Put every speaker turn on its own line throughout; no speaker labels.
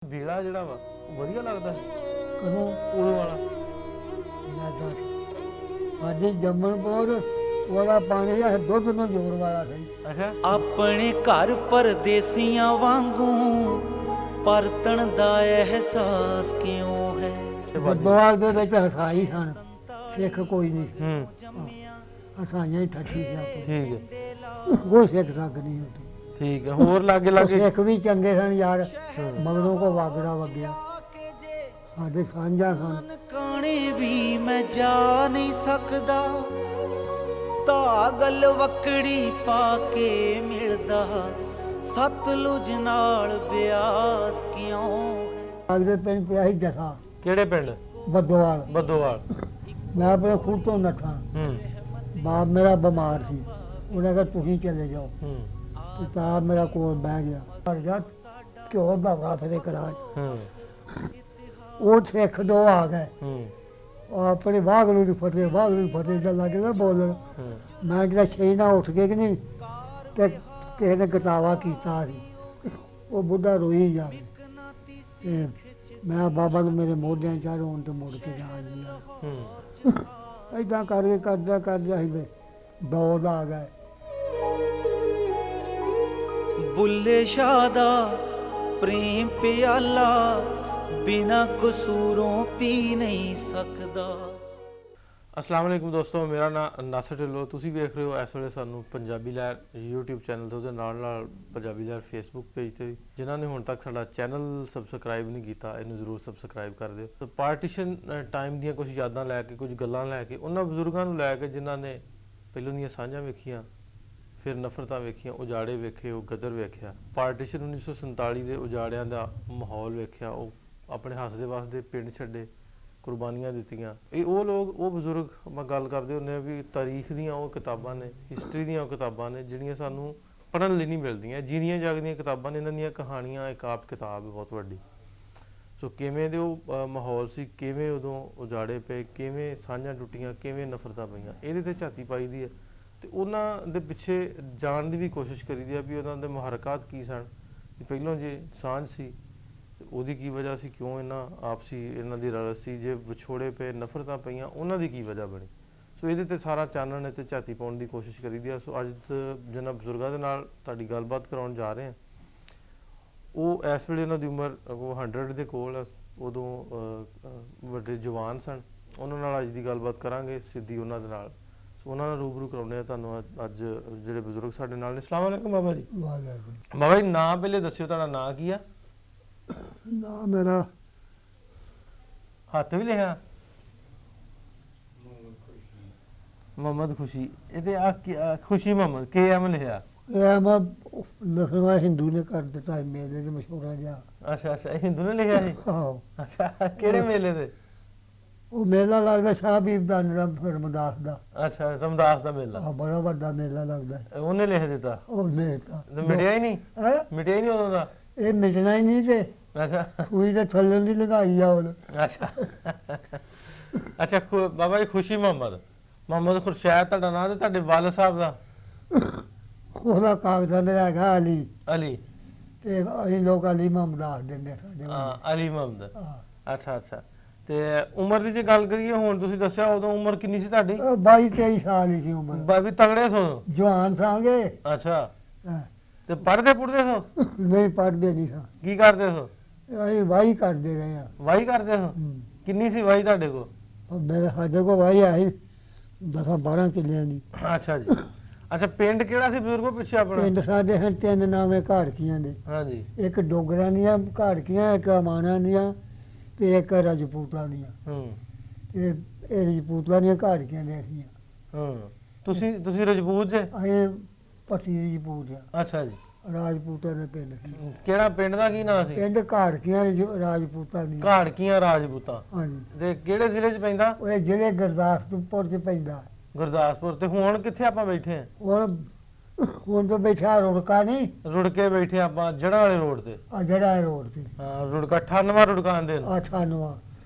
ਵੇਲਾ ਜਿਹੜਾ ਵਾ ਵਧੀਆ ਲੱਗਦਾ
ਕਦੋਂ
ਉਦੋਂ ਵਾਲਾ
ਲੱਗਦਾ ਸਾਡੀ ਜੰਮਣਪੁਰ ਉਹਦਾ ਪਾਣੀ ਆ ਦੁੱਧ ਨੂੰ ਜੋੜ ਵਾਲਾ ਸੀ।
ਅੱਛਾ
ਆਪਣੇ ਘਰ ਪਰਦੇਸੀਆਂ ਵਾਂਗੂ ਪਰਤਣ ਦਾ ਅਹਿਸਾਸ ਕਿਉਂ ਹੈ।
ਬੱਦੋਵਾਲ ਦੇ ਵਿੱਚ ਹਸਾਈ ਸਨ, ਸਿੱਖ ਕੋਈ ਨਹੀਂ ਸੀ।
ਹੂੰ
ਹਸਾਈਆਂ ਹੀ ਠੱਠੀ ਸੀ ਆਪਣੀ,
ਠੀਕ ਹੈ
ਉਹ ਸਿੱਖ ਸੱਕ ਨਹੀਂ ਹੁੰਦੀ।
ਠੀਕ ਹੈ ਹੋਰ ਲਾਗੇ
ਉਹ
ਲਾਗੇ
ਸਿੱਖ ਵੀ ਚੰਗੇ ਸਨ ਯਾਰ, ਮਗਰੋਂ ਕੋ ਵਾਗੜਾ ਵਗਿਆ ਸਾਡੇ ਸਾਂਝਾ ਸਨ।
ਕਾਣੇ ਵੀ ਮੈਂ ਜਾ ਨਹੀਂ ਸਕਦਾ, ਧਾਗਲ ਵਕੜੀ ਪਾ ਕੇ ਮਿਲਦਾ, ਸਤਲੁਜ ਨਾਲ ਬਿਆਸ ਕਿਉਂ।
ਅਗਲੇ ਪਿੰਡ ਪਿਆ ਸੀ ਜਥਾ
ਕਿਹੜੇ ਪਿੰਡ
ਬੱਦੋਵਾਲ।
ਬੱਦੋਵਾਲ
ਮੈਂ ਆਪਣੇ ਖੂਹ ਤੋਂ ਨੱਠਾ,
ਹੂੰ
ਬਾਪ ਮੇਰਾ ਬਿਮਾਰ ਸੀ, ਉਹਨੇ ਕਿਹਾ ਤੁਸੀਂ ਚਲੇ ਜਾਓ।
ਹੂੰ
ਤੇ ਤਾਂ ਮੇਰਾ ਕੋਲ ਬਹਿ ਗਿਆ, ਪਰ ਜਾ ਘਿਓ ਦਾ ਫਿਰੇ ਕੜਾਜ।
ਹੂੰ
ਉਹ ਸਿੱਖ ਦੋ ਆ ਗਏ,
ਹੂੰ
ਉਹ ਆਪਣੇ ਵਾਗਰੂ ਦੀ ਫਤਿਹ ਦਾ ਲੱਗੇ ਨਾ ਬੋਲਣ।
ਹੂੰ
ਮੈਂ ਕਿਹਾ ਛੇ ਨਾ ਉੱਠ ਕੇ ਕਿ ਨਹੀਂ ਤੇ ਕਿਸੇ ਨੇ ਗਤਾਵਾ ਕੀਤਾ ਸੀ। ਉਹ ਬੁੱਢਾ ਰੋਈ ਜਾਵੇ ਤੇ ਮੈਂ ਬਾਬਾ ਨੂੰ ਮੇਰੇ ਮੋਢਿਆਂ ਚਾਹ ਰੋਣ ਤੇ ਮੁੜ ਕੇ ਜਾ ਲਿਆ।
ਹੂੰ
ਏਦਾਂ ਕਰਕੇ ਕਰਦਾ ਸੀ ਵੇ ਦੌੜ ਆ ਗਏ।
ਬੁੱਲੇ ਸ਼ਾਹ ਦਾ ਪ੍ਰੇਮ ਪਿਆਲਾ ਬਿਨਾ ਕਸੂਰੋਂ ਪੀ ਨਹੀਂ ਸਕਦਾ।
ਅਸਲਾਮ ਵਾਲੇਕੁਮ ਦੋਸਤੋ, ਮੇਰਾ ਨਾਮ ਨਾਸਰ ਢਿੱਲੋਂ। ਤੁਸੀਂ ਵੇਖ ਰਹੇ ਹੋ ਇਸ ਵੇਲੇ ਸਾਨੂੰ ਪੰਜਾਬੀ ਲਹਿਰ YouTube ਚੈਨਲ ਤੇ, ਉਹਦੇ ਨਾਲ ਪੰਜਾਬੀ ਲਹਿਰ Facebook ਪੇਜ ਤੇ। ਜਿਨ੍ਹਾਂ ਨੇ ਹੁਣ ਤੱਕ ਸਾਡਾ ਚੈਨਲ ਸਬਸਕ੍ਰਾਈਬ ਨਹੀਂ ਕੀਤਾ, ਇਹਨੂੰ ਜ਼ਰੂਰ ਸਬਸਕ੍ਰਾਈਬ ਕਰ ਦਿਓ। ਤਾਂ ਪਾਰਟੀਸ਼ਨ ਟਾਈਮ ਦੀਆਂ ਕੁਝ ਯਾਦਾਂ ਲੈ ਕੇ, ਕੁਝ ਗੱਲਾਂ ਲੈ ਕੇ, ਉਹਨਾਂ ਬਜ਼ੁਰਗਾਂ ਨੂੰ ਲੈ ਕੇ ਜਿਨ੍ਹਾਂ ਨੇ ਪਹਿਲੋਂ ਦੀਆਂ ਸਾਂਝਾਂ ਵੇਖੀਆਂ, ਫਿਰ ਨਫ਼ਰਤਾਂ ਵੇਖੀਆਂ, ਉਜਾੜੇ ਵੇਖੇ, ਉਹ ਗਦਰ ਵੇਖਿਆ, ਪਾਰਟੀਸ਼ਨ 1947 ਦੇ ਉਜਾੜਿਆਂ ਦਾ ਮਾਹੌਲ ਵੇਖਿਆ, ਉਹ ਆਪਣੇ ਹੱਸਦੇ ਵਸਦੇ ਪਿੰਡ ਛੱਡੇ, ਕੁਰਬਾਨੀਆਂ ਦਿੱਤੀਆਂ। ਇਹ ਉਹ ਲੋਕ, ਉਹ ਬਜ਼ੁਰਗ ਮੈਂ ਗੱਲ ਕਰਦੇ ਹੁੰਦੇ ਆ ਵੀ ਤਾਰੀਖ ਦੀਆਂ ਉਹ ਕਿਤਾਬਾਂ ਨੇ, ਹਿਸਟਰੀ ਦੀਆਂ ਉਹ ਕਿਤਾਬਾਂ ਨੇ ਜਿਹੜੀਆਂ ਸਾਨੂੰ ਪੜ੍ਹਨ ਲਈ ਨਹੀਂ ਮਿਲਦੀਆਂ। ਜਿਹਦੀਆਂ ਜਾਗਦੀਆਂ ਕਿਤਾਬਾਂ ਨੇ, ਇਹਨਾਂ ਦੀਆਂ ਕਹਾਣੀਆਂ ਇੱਕ ਆਪ ਕਿਤਾਬ ਹੈ ਬਹੁਤ ਵੱਡੀ। ਸੋ ਕਿਵੇਂ ਦੇ ਉਹ ਮਾਹੌਲ ਸੀ, ਕਿਵੇਂ ਉਦੋਂ ਉਜਾੜੇ ਪਏ, ਕਿਵੇਂ ਸਾਂਝਾਂ ਟੁੱਟੀਆਂ, ਕਿਵੇਂ ਨਫ਼ਰਤਾਂ ਪਈਆਂ, ਇਹਦੇ ਤੇ ਝਾਤੀ ਪਾਈ ਦੀ ਹੈ। ਤੇ ਉਹਨਾਂ ਦੇ ਪਿੱਛੇ ਜਾਣ ਦੀ ਵੀ ਕੋਸ਼ਿਸ਼ ਕਰੀਦੀ ਆ ਵੀ ਉਹਨਾਂ ਦੇ ਮੁਹਰਕਾਤ ਕੀ ਸਨ, ਕਿ ਪਹਿਲਾਂ ਜੇ ਸਾਂਝ ਸੀ ਤੇ ਉਹਦੀ ਕੀ ਵਜ੍ਹਾ ਸੀ, ਕਿਉਂ ਇਹਨਾਂ ਆਪਸੀ ਇਹਨਾਂ ਦੀ ਰਲਸ ਸੀ, ਜੇ ਵਿਛੋੜੇ ਪਏ, ਨਫ਼ਰਤਾਂ ਪਈਆਂ, ਉਹਨਾਂ ਦੀ ਕੀ ਵਜ੍ਹਾ ਬਣੀ। ਸੋ ਇਹਦੇ ਤੇ ਸਾਰਾ ਚਾਨਣ ਅਤੇ ਝਾਤੀ ਪਾਉਣ ਦੀ ਕੋਸ਼ਿਸ਼ ਕਰੀਦੀ ਆ। ਸੋ ਅੱਜ ਜਿਹਨਾਂ ਬਜ਼ੁਰਗਾਂ ਦੇ ਨਾਲ ਤੁਹਾਡੀ ਗੱਲਬਾਤ ਕਰਾਉਣ ਜਾ ਰਹੇ ਹਾਂ, ਉਹ ਇਸ ਵੇਲੇ ਉਹਨਾਂ ਦੀ ਉਮਰ ਉਹ 100 ਦੇ ਕੋਲ ਆ। ਉਦੋਂ ਵੱਡੇ ਜਵਾਨ ਸਨ। ਉਹਨਾਂ ਨਾਲ ਅੱਜ ਦੀ ਗੱਲਬਾਤ ਕਰਾਂਗੇ ਸਿੱਧੀ ਉਹਨਾਂ ਦੇ ਨਾਲ। ਸੋ ਉਹਨਾਂ ਨਾਲ ਰੂਬਰੂ ਕਰਾਉਂਦੇ ਆ ਤੁਹਾਨੂੰ ਅੱਜ ਜਿਹੜੇ ਬਜ਼ੁਰਗ ਸਾਡੇ ਨਾਲ ਨੇ। ਅਸਲਾਮ ਵਾਲੇਕੁਮ ਬਾਬਾ ਜੀ।
ਵਾਹਿਗੁਰੂ।
ਬਾਬਾ ਜੀ ਨਾਂ ਪਹਿਲੇ ਦੱਸਿਓ, ਤੁਹਾਡਾ ਨਾਂ ਕੀ ਆ?
ਨਾ ਮੇਰਾ
ਹੱਥ ਵੀ ਲਿਖਿਆ ਮੁਹੰਮਦ ਖੁਸ਼ੀ। ਇਹਦੇ ਆ ਖੁਸ਼ੀ ਮੁਹੰਮਦ KM ਲਿਖਿਆ।
ਇਹ ਮੈਂ ਲਖਨਊ ਹਿੰਦੂ ਨੇ ਕਰ ਦਿੱਤਾ ਸੀ ਮੇਲੇ ਤੇ ਮਸ਼ਹੂਰਾ ਜਿਹਾ।
ਅੱਛਾ ਅੱਛਾ, ਇਹ ਹਿੰਦੂ ਨੇ ਲਿਖਿਆ ਸੀ?
ਆਹੋ,
ਅੱਛਾ, ਕਿਹੜੇ ਮੇਲੇ ਤੇ?
ਉਹ ਮੇਲਾ ਲੱਗਦਾ ਸ਼ਾਹਬੀਬ ਦਾ ਰਮਦਾਸ ਦਾ।
ਅੱਛਾ, ਰਮਦਾਸ ਦਾ ਮੇਲਾ।
ਆਹ ਬੜਾ ਵੱਡਾ ਮੇਲਾ ਲੱਗਦਾ ਹੈ।
ਉਹਨੇ ਲਿਖ ਦਿੱਤਾ?
ਉਹਨੇ ਤਾਂ
ਤੇ ਮਿਟਿਆ ਹੀ ਨਹੀਂ?
ਹੈਂ?
ਮਿਟਿਆ ਹੀ ਨਹੀਂ ਉਦੋਂ ਦਾ?
ਇਹ ਮਿਟਣਾ ਹੀ ਨਹੀਂ ਤੇ
ਅੱਛਾ
ਸੂਈ ਦੇ ਥੱਲੇ ਦੀ ਲਗਾਈ ਆ ਹੁਣ।
ਅੱਛਾ ਅੱਛਾ ਬਾਬਾ ਜੀ ਖੁਸ਼ੀ ਮੁਹੰਮਦ ਖੁਰਸ਼ੈਦ ਤੁਹਾਡਾ ਨਾਂ, ਤੇ ਤੁਹਾਡੇ ਵਾਲਦ ਸਾਹਿਬ ਦਾ?
ਉਹਦਾ ਕਾਗਜ਼ਾਂ ਦੇ ਹੈਗਾ ਅਲੀ,
ਅਲੀ।
ਤੇ ਅਸੀਂ ਲੋਕ ਅਲੀ ਮੁਹੰਮਦ ਦਿੰਦੇ ਸਾਡੇ ਵੱਲ।
ਹਾਂ, ਅਲੀ ਮੁਹੰਮਦ।
ਹਾਂ।
ਅੱਛਾ ਅੱਛਾ। ਤੇ ਉਮਰ ਦੀ ਜੇ ਗੱਲ ਕਰੀਏ, ਹੁਣ ਤੁਸੀਂ ਦੱਸਿਆ ਉਦੋਂ ਉਮਰ ਕਿੰਨੀ ਸੀ ਤੁਹਾਡੀ?
22-23 ਸਾਲ ਹੀ ਸੀ ਉਮਰ।
ਵੀ ਤਗੜੇ ਸੋ?
ਜਵਾਨ ਸਾਂਗੇ।
ਅੱਛਾ।
ਹਾਂ।
ਤੇ ਪੜ੍ਹਦੇ ਸੋ?
ਨਹੀਂ ਪੜ੍ਹਦੇ ਨਹੀਂ ਸਾਂ,
ਕੀ ਕਰਦੇ ਸੋ?
ਅਸੀਂ ਵਾਹੀ ਕਰਦੇ ਰਹੇ ਆ।
ਵਾਹੀ ਕਰਦੇ ਸੋ? ਕਿੰਨੀ ਸੀ ਵਾਹੀ ਤੁਹਾਡੇ ਕੋਲ?
ਮੇਰੇ ਸਾਡੇ ਕੋਲ ਵਾਹੀ ਆਈ 10-12 ਕਿੱਲਿਆਂ ਦੀ।
ਅੱਛਾ ਜੀ। ਅੱਛਾ, ਪਿੰਡ ਕਿਹੜਾ ਸੀ ਬਜ਼ੁਰਗੋ ਪਿੱਛੇ ਆਪਣਾ?
ਪਿੰਡ ਸਾਡੇ ਹਨ 3 ਨਾਵੇਂ ਘਾੜਕੀਆਂ ਦੇ।
ਹਾਂਜੀ।
ਇੱਕ ਡੋਗਰਾਂ ਦੀਆਂ ਘਾੜਕੀਆਂ, ਇੱਕ ਅਮਾਨਾਂ ਦੀਆਂ ਤੇ ਇੱਕ ਰਜਪੂਤਾਂ ਦੀਆਂ। ਇਹ ਰਜਪੂਤਾਂ ਦੀਆਂ ਘਾੜਕੀਆਂ ਦੇ ਅਸੀਂ।
ਤੁਸੀਂ ਰਜਪੂਤ ਜੇ?
ਅਸੀਂ ਪੱਟੀ ਰਜਪੂਤ ਆ।
ਅੱਛਾ ਜੀ।
ਰਾਜਪੂਤਾਂ ਦੇ ਪਿੰਡ ਸੀ।
ਕਿਹੜਾ ਪਿੰਡ ਦਾ ਕੀ ਨਾਂ ਸੀ?
ਪਿੰਡ ਘਾੜਕੀਆਂ ਰਾਜਪੂਤਾਂ ਦੀਆਂ।
ਘਾੜਕੀਆਂ ਰਾਜਪੂਤਾਂ।
ਹਾਂਜੀ।
ਤੇ ਕਿਹੜੇ ਜ਼ਿਲ੍ਹੇ 'ਚ ਪੈਂਦਾ?
ਉਹ ਜ਼ਿਲ੍ਹੇ ਗੁਰਦਾਸਪੁਰ 'ਚ ਪੈਂਦਾ।
ਗੁਰਦਾਸਪੁਰ। ਤੇ ਹੁਣ ਕਿੱਥੇ ਆਪਾਂ ਬੈਠੇ ਆ?
ਹੁਣ ਤਾਂ ਬੈਠਾ ਰੁੜਕਾ ਨਹੀਂ,
ਰੁੜ ਕੇ ਬੈਠੇ ਆਪਾਂ ਜੜ੍ਹਾਂ ਵਾਲੇ ਰੋਡ ਤੇ।
ਆ ਜਿਹੜਾ ਇਹ ਰੋਡ ਤੇ।
ਹਾਂ, ਰੁੜਕਾ 98 ਰੁੜਕਾ ਆਂਦੇ ਨੇ।
98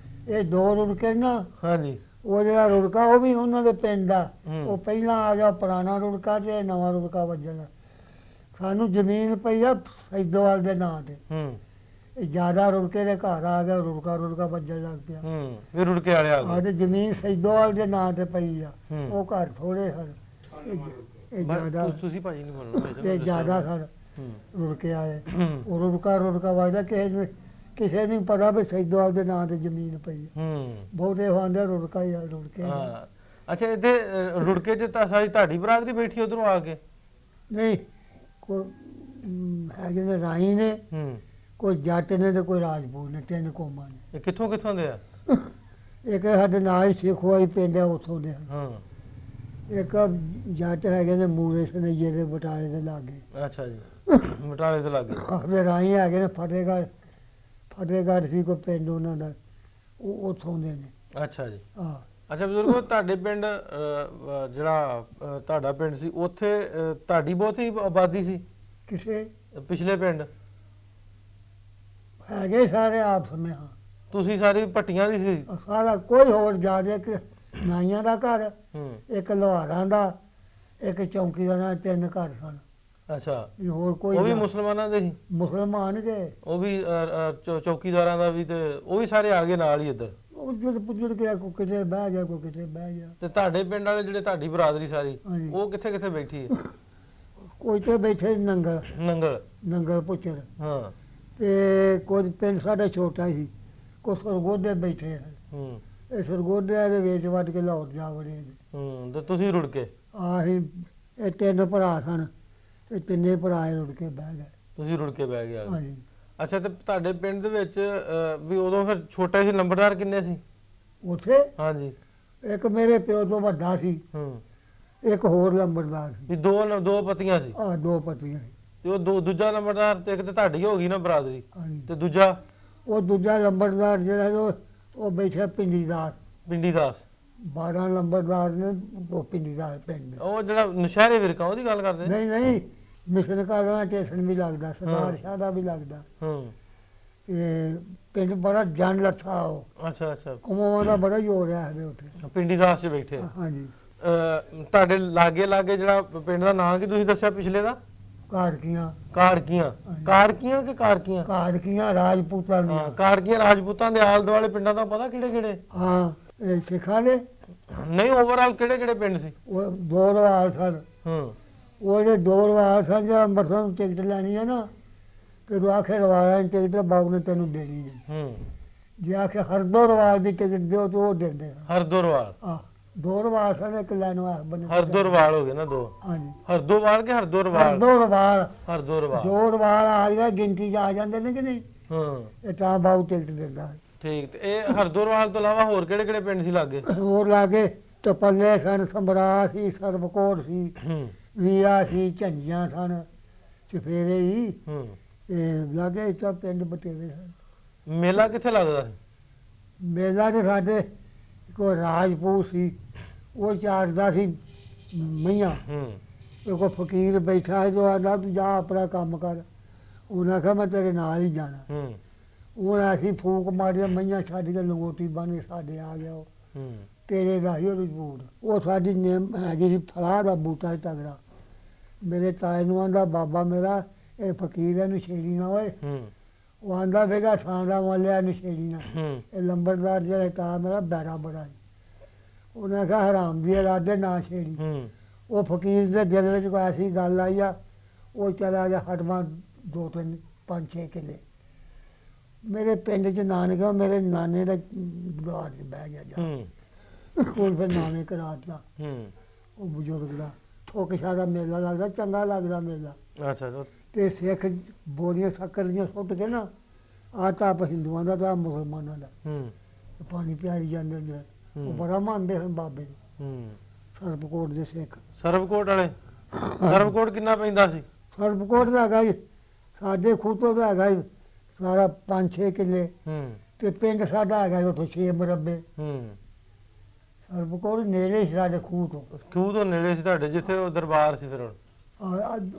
ਇਹ 2 ਰੁੜਕੇ ਨਾ।
ਹਾਂਜੀ।
ਉਹ ਜਿਹੜਾ ਰੁੜਕਾ ਉਹ ਵੀ ਉਹਨਾਂ ਦੇ ਪਿੰਡ ਦਾ।
ਹੂੰ।
ਉਹ ਪਹਿਲਾਂ ਆ ਗਿਆ ਪੁਰਾਣਾ ਰੁੜਕਾ ਤੇ ਨਵਾਂ ਰੁੜਕਾ ਵੱਜਣਾ। ਸਾਨੂੰ ਜ਼ਮੀਨ ਪਈ ਆ ਸੈਦੋਵਾਲ ਦੇ ਨਾਂ ਤੇ। ਇਹ ਜ਼ਿਆਦਾ ਰੁੜਕੇ ਦੇ ਘਰ ਆ ਗਿਆ, ਰੁੜਕਾ ਵੱਜਣ ਲੱਗ ਪਿਆ।
ਫਿਰ ਰੁੜਕੇ ਵਾਲੇ ਆ
ਆਹ
ਗਏ।
ਤੇ ਜ਼ਮੀਨ ਸੈਦੋਵਾਲ ਦੇ ਨਾਂ ਤੇ ਪਈ ਆ,
ਹੂੰ।
ਉਹ ਘਰ ਥੋੜੇ ਹਨ, ਇਹ ਜ਼ਿਆਦਾ
ਤੁਸੀਂ ਭਾਜੀ ਨਹੀਂ ਬੋਲਣਾ
ਇਹ ਜ਼ਿਆਦਾ ਹਨ
ਹੂੰ
ਰੁੜਕੇ ਆਏ।
ਹੂੰ
ਉਹ ਰੁੜਕਾ ਵੱਜਦਾ, ਕਿਸੇ ਨੂੰ ਪਤਾ ਵੀ ਸੈਦੋਵਾਲ ਦੇ ਨਾਂ ਤੇ ਜ਼ਮੀਨ ਪਈ ਆ।
ਹੂੰ
ਬਹੁਤੇ ਆਂਦੇ ਰੁੜਕਾ ਹੀ ਆ, ਰੁੜਕੇ ਆ।
ਹਾਂ ਅੱਛਾ ਇੱਥੇ ਰੁੜਕੇ 'ਚ ਤਾਂ ਸਾਰੀ ਤੁਹਾਡੀ ਬਰਾਦਰੀ ਬੈਠੀ ਉਧਰੋਂ ਆ ਕੇ?
ਨਹੀਂ ਕੋਈ ਹੈਗੇ ਨੇ ਰਾਈ ਨੇ,
ਹੂੰ
ਕੋਈ ਜੱਟ ਨੇ ਤੇ ਕੋਈ ਰਾਜਪੂਤ ਨੇ, ਤਿੰਨ ਕੌਮਾਂ ਨੇ।
ਇਹ ਕਿੱਥੋਂ ਦੇ ਆ?
ਇੱਕ ਸਾਡੇ ਨਾਲ ਹੀ ਸਿੱਖਵਾਈ ਪਿੰਡ ਆ, ਉੱਥੋਂ ਦੇ ਹਨ।
ਹਾਂ
ਇੱਕ ਜੱਟ ਹੈਗੇ ਨੇ ਮੂਲੇ ਸਨਈਏ ਦੇ ਬਟਾਲੇ ਦੇ ਲਾਗੇ।
ਅੱਛਾ ਜੀ ਬਟਾਲੇ ਤੋਂ ਲੱਗੇ।
ਫਿਰ ਰਾਈ ਹੈਗੇ ਨੇ ਫਤਿਹਗੜ੍ਹ ਸੀ ਕੋਈ ਪਿੰਡ ਉਹਨਾਂ ਦਾ, ਉਹ ਉੱਥੋਂ ਦੇ ਨੇ।
ਅੱਛਾ ਜੀ।
ਹਾਂ
ਅੱਛਾ ਬਜ਼ੁਰਗੋ ਤੁਹਾਡੇ ਪਿੰਡ ਜਿਹੜਾ ਤੁਹਾਡਾ ਪਿੰਡ ਸੀ ਉੱਥੇ ਤੁਹਾਡੀ ਬਹੁਤੀ ਆਬਾਦੀ ਸੀ?
ਕਿਸੇ
ਪਿਛਲੇ ਪਿੰਡ
ਹੈਗੇ ਸਾਰੇ ਆਪਸ ਵਿੱਚ। ਹਾਂ
ਤੁਸੀਂ ਸਾਰੀ ਪੱਟੀਆਂ ਦੀ ਸੀ?
ਸਾਰਾ ਕੋਈ ਹੋਰ ਜ਼ਿਆਦਾ ਕਿ ਨਾਈਆਂ ਦਾ ਘਰ,
ਹੂੰ
ਇੱਕ ਲੋਹਾਰਾਂ ਦਾ, ਇੱਕ ਚੌਂਕੀਦਾਰਾਂ ਦੇ, ਤਿੰਨ ਘਰ ਸਨ।
ਅੱਛਾ
ਵੀ ਹੋਰ ਕੋਈ
ਉਹ ਵੀ
ਨਾ-
ਮੁਸਲਮਾਨਾਂ ਦੇ ਸੀ?
ਮੁਸਲਮਾਨ ਕੇ
ਉਹ ਵੀ ਚੌਕੀਦਾਰਾਂ ਦਾ ਵੀ, ਤੇ ਉਹ ਵੀ ਸਾਰੇ ਆ ਗਏ ਨਾਲ ਹੀ ਇੱਧਰ?
ਉੱਜੜ ਪੁੱਜੜ ਕੇ ਕੋਈ ਕਿਤੇ ਬਹਿ ਗਿਆ, ਕੋਈ ਕਿਤੇ ਬਹਿ ਗਿਆ।
ਤੇ ਤੁਹਾਡੇ ਪਿੰਡ ਵਾਲੇ ਜਿਹੜੇ ਤੁਹਾਡੀ ਬਰਾਦਰੀ ਸਾਰੀ
ਹਾਂਜੀ।
ਉਹ ਕਿੱਥੇ ਕਿੱਥੇ ਬੈਠੀ ਹੈ?
ਕੋਈ ਤੇ ਬੈਠੇ
ਨੰਗਲ?
ਨੰਗਲ ਪੁੱਛਰ,
ਹਾਂ
ਤੇ ਕੁਝ ਪਿੰਡ ਸਾਡਾ ਛੋਟਾ ਸੀ, ਕੋਈ ਸਰਗੋਧੇ ਬੈਠੇ ਹਨ।
ਹੂੰ
ਇਹ ਸਰਗੋਧਿਆਂ ਦੇ ਵਿੱਚ ਵੱਢ ਕੇ ਲਾਹੌਰ ਜਾ ਵੜੇ ਨੇ।
ਤੇ ਤੁਸੀਂ ਰੁੜ ਕੇ?
ਆਹੀ ਇਹ ਤਿੰਨ ਭਰਾ ਸਨ, ਤੇ ਤਿੰਨੇ ਭਰਾ ਰੁੜ ਕੇ ਬਹਿ ਗਏ।
ਤੁਸੀਂ ਰੁੜ ਕੇ ਬਹਿ ਗਿਆ?
ਹਾਂਜੀ
ਅੱਛਾ ਤੇ ਤੁਹਾਡੇ ਪਿੰਡ ਦੇ ਵਿੱਚ ਵੀ ਉਦੋਂ ਫਿਰ ਛੋਟੇ ਸੀ ਲੰਬੜਦਾਰ ਕਿੰਨੇ ਸੀ?
ਉੱਥੇ
ਹਾਂਜੀ।
ਇੱਕ ਮੇਰੇ ਪਿਓ ਤੋਂ ਵੱਡਾ ਸੀ,
ਹੂੰ
ਇੱਕ ਹੋਰ ਲੰਬੜਦਾਰ ਸੀ।
ਵੀ ਦੋ ਪਤੀਆਂ ਸੀ?
ਆਹ ਦੋ ਪਤੀਆਂ ਸੀ।
ਤੇ ਉਹ ਦੂਜਾ ਲੰਬੜਦਾਰ ਤੇ ਇੱਕ ਤੇ ਤੁਹਾਡੀ ਹੋ ਗਈ ਨਾ ਬਰਾਦਰੀ,
ਹਾਂਜੀ
ਤੇ ਦੂਜਾ
ਉਹ ਦੂਜਾ ਲੰਬੜਦਾਰ ਜਿਹੜਾ ਸੀ, ਉਹ ਬੈਠਾ ਪਿੰਡੀਦਾਰ।
ਪਿੰਡੀ ਦਾਸ?
12 ਲੰਬੜਦਾਰ ਨੇ, ਉਹ ਪਿੰਡੀਦਾਰ ਪਿੰਡ।
ਉਹ ਜਿਹੜਾ ਨਸ਼ਹਿਰੇ ਵਿਰਕਾ ਉਹਦੀ ਗੱਲ ਕਰਦੇ?
ਨਹੀਂ ਮਿਸ਼ਨ ਕਾਲਣਾ ਸਟੇਸ਼ਨ ਵੀ ਲੱਗਦਾ, ਸਰਦਾਰ ਸ਼ਾਹ ਦਾ ਵੀ ਲੱਗਦਾ।
ਹੂੰ
ਇਹ ਪਿੰਡ ਬੜਾ ਜਨ ਲੱਥਾ, ਉਹ
ਅੱਛਾ ਅੱਛਾ
ਕਮਾਵਾਂ ਦਾ ਬੜਾ ਜ਼ੋਰ ਹੈ ਇਹਦੇ ਉੱਤੇ।
ਪਿੰਡੀ ਦਾਸ 'ਚ ਬੈਠੇ?
ਹਾਂਜੀ
ਤੁਹਾਡੇ ਲਾਗੇ ਜਿਹੜਾ ਪਿੰਡ ਦਾ ਨਾਂ ਕੀ ਤੁਸੀਂ ਦੱਸਿਆ ਪਿਛਲੇ ਦਾ?
ਕਾੜਕੀਆਂ।
ਕਾੜਕੀਆਂ?
ਹਾਂਜੀ।
ਕਾੜਕੀਆਂ ਕਿ ਕਾਰਕੀਆਂ?
ਕਾੜਕੀਆਂ ਰਾਜਪੂਤਾਂ
ਹਾਂ
ਦੀਆਂ।
ਕਾੜਕੀਆਂ ਰਾਜਪੂਤਾਂ ਦੇ ਆਲੇ ਦੁਆਲੇ ਪਿੰਡਾਂ ਦਾ ਪਤਾ ਕਿਹੜੇ ਕਿਹੜੇ?
ਹਾਂ ਇਹ ਸਿੱਖਾਂ ਦੇ
ਨਹੀਂ ਓਵਰਆਲ ਕਿਹੜੇ ਕਿਹੜੇ ਪਿੰਡ ਸੀ?
ਉਹ ਦੋ ਰਵਾਲ ਸਨ।
ਹੂੰ
ਉਹ ਜਿਹੜੇ ਦੋ ਰਵਾਲ ਸਨ, ਜੇ ਅੰਮ੍ਰਿਤਸਰ ਨੂੰ ਟਿਕਟ ਲੈਣੀ ਹੈ ਨਾ, ਤੇ ਤੂੰ ਆਖੇ ਰਵਾਲਾਂ ਦੀ ਟਿਕਟ ਬਾਬੂ ਨੇ ਤੈਨੂੰ ਦੇਣੀ ਹੈ।
ਹੂੰ
ਜੇ ਆਖੇ ਹਰਦੋ ਰਵਾਲ ਦੀ ਟਿਕਟ ਦਿਓ ਤਾਂ ਉਹ ਦਿੰਦੇ ਹਨ।
ਹਰਦੋਰਵਾਲ?
ਆਹ ਦੋ ਰਵਾਲ ਸਨ, ਇੱਕ ਲਾਈਨ ਵਾਰ ਬਣੇ।
ਹਰਦੋਰਵਾਲ ਹੋ ਗਏ ਨਾ ਦੋ?
ਹਾਂਜੀ
ਹਰਦੋਵਾਲ ਕਿ ਹਰਦੋਰਵਾਲ?
ਹਰਦੋ ਰਵਾਲ।
ਹਰਦੋਰਵਾਲ।
ਦੋ ਰਵਾਲ ਆ ਗਿਆ, ਗਿਣਤੀ 'ਚ ਆ ਜਾਂਦੇ ਨੇ ਕਿ ਨਹੀਂ,
ਹੂੰ
ਇਹ ਤਾਂ ਬਾਬੂ ਟਿਕਟ ਦਿੰਦਾ ਹੈ।
ਠੀਕ। ਤੇ ਇਹ ਹਰਦੋਰਵਾਲ ਤੋਂ ਇਲਾਵਾ ਹੋਰ ਕਿਹੜੇ ਕਿਹੜੇ ਪਿੰਡ ਸੀ ਲਾਗੇ?
ਹੋਰ ਲਾਗੇ ਟਪੱਲੇ ਸਨ, ਸੰਬਰਾ ਸੀ, ਸਰਬਕੋਟ ਸੀ,
ਹੂੰ
ਵੀਰਾ ਸੀ, ਝੰਜੀਆਂ ਸਨ, ਚਫੇਰੇ ਹੀ,
ਹੂੰ
ਇਹ ਲਾਗੇ ਇਸ ਤਰ੍ਹਾਂ ਪਿੰਡ ਬਤੇਰੇ ਸਨ।
ਮੇਲਾ ਕਿੱਥੇ ਲੱਗਦਾ ਸੀ?
ਮੇਲਾ ਤੇ ਸਾਡੇ ਕੋਈ ਰਾਜਪੂਤ ਸੀ, ਉਹ ਚਾਰਦਾ ਸੀ ਮਈਆਂ।
ਹੂੰ
ਤੇ ਕੋਈ ਫਕੀਰ ਬੈਠਾ ਹੈ ਜੋ ਆਂਦਾ ਤੂੰ ਜਾ ਆਪਣਾ ਕੰਮ ਕਰ। ਉਹਨਾਂ ਆਖਿਆ ਮੈਂ ਤੇਰੇ ਨਾਲ ਹੀ ਜਾਣਾ।
ਹੂੰ
ਉਹਨਾਂ ਅਸੀਂ ਫੂਕ ਮਾਰਿਆ, ਮਈਆਂ ਛੱਡ ਕੇ ਲੰਗੋਟੀ ਬਣ ਕੇ ਸਾਡੇ ਆ ਗਿਆ। ਉਹ
ਹੂੰ
ਤੇਰੇ ਦਾ ਹੀ ਉਹਦੀ ਬੂਟ, ਉਹ ਸਾਡੀ ਨੇਮ ਹੈਗੀ ਸੀ ਫਲਾਹ ਦਾ ਬੂਟਾ ਸੀ ਤਗੜਾ। ਮੇਰੇ ਤਾਏ ਨੂੰ ਆਂਦਾ ਬਾਬਾ ਮੇਰਾ ਇਹ ਫਕੀਰ ਹੈ, ਨਸ਼ੇੜੀ ਨਾ ਹੋਏ।
ਹੂੰ
ਉਹ ਆਂਦਾ ਸੀਗਾ ਥਾਂ ਦਾ ਮਲਿਆ ਨਸ਼ੇੜੀ ਨਾ।
ਹੂੰ
ਇਹ ਲੰਬੜਦਾਰ ਜਿਹੜਾ ਤਾਂ ਮੇਰਾ ਬੈਰਾ ਬੜਾ ਸੀ। ਉਹਨੇ ਕਿਹਾ ਹਰਾਮ ਦੀ ਇਰਾਦੇ ਨਾ ਛੇੜੀ।
ਹੂੰ
ਉਹ ਫਕੀਰ ਦੇ ਦਿਲ ਵਿੱਚ ਕੋਈ ਐਸੀ ਗੱਲ ਆਈ ਆ, ਉਹ ਚਲਾ ਗਿਆ ਹਟਵਾ 2-3-5-6 ਕਿੱਲੇ। ਮੇਰੇ ਪਿੰਡ 'ਚ ਨਾਨਕਾ, ਮੇਰੇ ਨਾਨੇ ਦਾ ਦੁਆਰ 'ਚ ਬਹਿ ਗਿਆ ਜਾ।
ਹੂੰ
ਹੁਣ ਫਿਰ ਨਾਨੇ ਕਰਾਤਾ
ਹੂੰ
ਉਹ ਬਜ਼ੁਰਗ ਦਾ। ਠੋਕਸ਼ਾ ਦਾ ਮੇਲਾ ਲੱਗਦਾ, ਚੰਗਾ ਲੱਗਦਾ ਮੇਲਾ।
ਅੱਛਾ ਅੱਛਾ।
ਤੇ ਸਿੱਖ ਬੋਰੀਆਂ ਸ਼ੱਕਰ ਦੀਆਂ ਸੁੱਟ ਕੇ ਨਾ, ਆਟਾ ਆਪ ਹਿੰਦੂਆਂ ਦਾ ਤਾਂ ਮੁਸਲਮਾਨਾਂ ਦਾ,
ਹੂੰ
ਤੇ ਪਾਣੀ ਪਿਆਈ ਜਾਂਦੇ ਨੇ। ਉਹ
ਹੂੰ।
ਬੜਾ ਮੰਨਦੇ ਹਨ ਬਾਬੇ ਨੂੰ,
ਹੂੰ
ਸਰਬਕੋਟ ਦੇ ਸਿੱਖ।
ਸਰਬਕੋਟ ਵਾਲੇ? ਸਰਬਕੋਟ ਕਿੰਨਾ ਪੈਂਦਾ ਸੀ?
ਸਰਬਕੋਟ ਦਾ ਹੈਗਾ ਜੀ, ਸਾਡੇ ਖੂਤੋਂ ਦਾ ਹੈਗਾ ਜੀ ਸਾਰਾ 5-6 ਕਿੱਲੇ,
ਹੂੰ
ਤੇ ਪਿੰਡ ਸਾਡਾ ਹੈਗਾ ਜੀ ਉੱਥੋਂ 6 ਮੁਰੱਬੇ।
ਹੂੰ
ਸਰਬਕੋਟ ਨੇੜੇ ਸੀ ਸਾਡੇ ਖੂਹ ਤੋਂ।
ਖੂਹ ਤੋਂ ਨੇੜੇ ਸੀ ਤੁਹਾਡੇ, ਜਿੱਥੇ ਉਹ ਦਰਬਾਰ ਸੀ ਫਿਰ ਹੁਣ?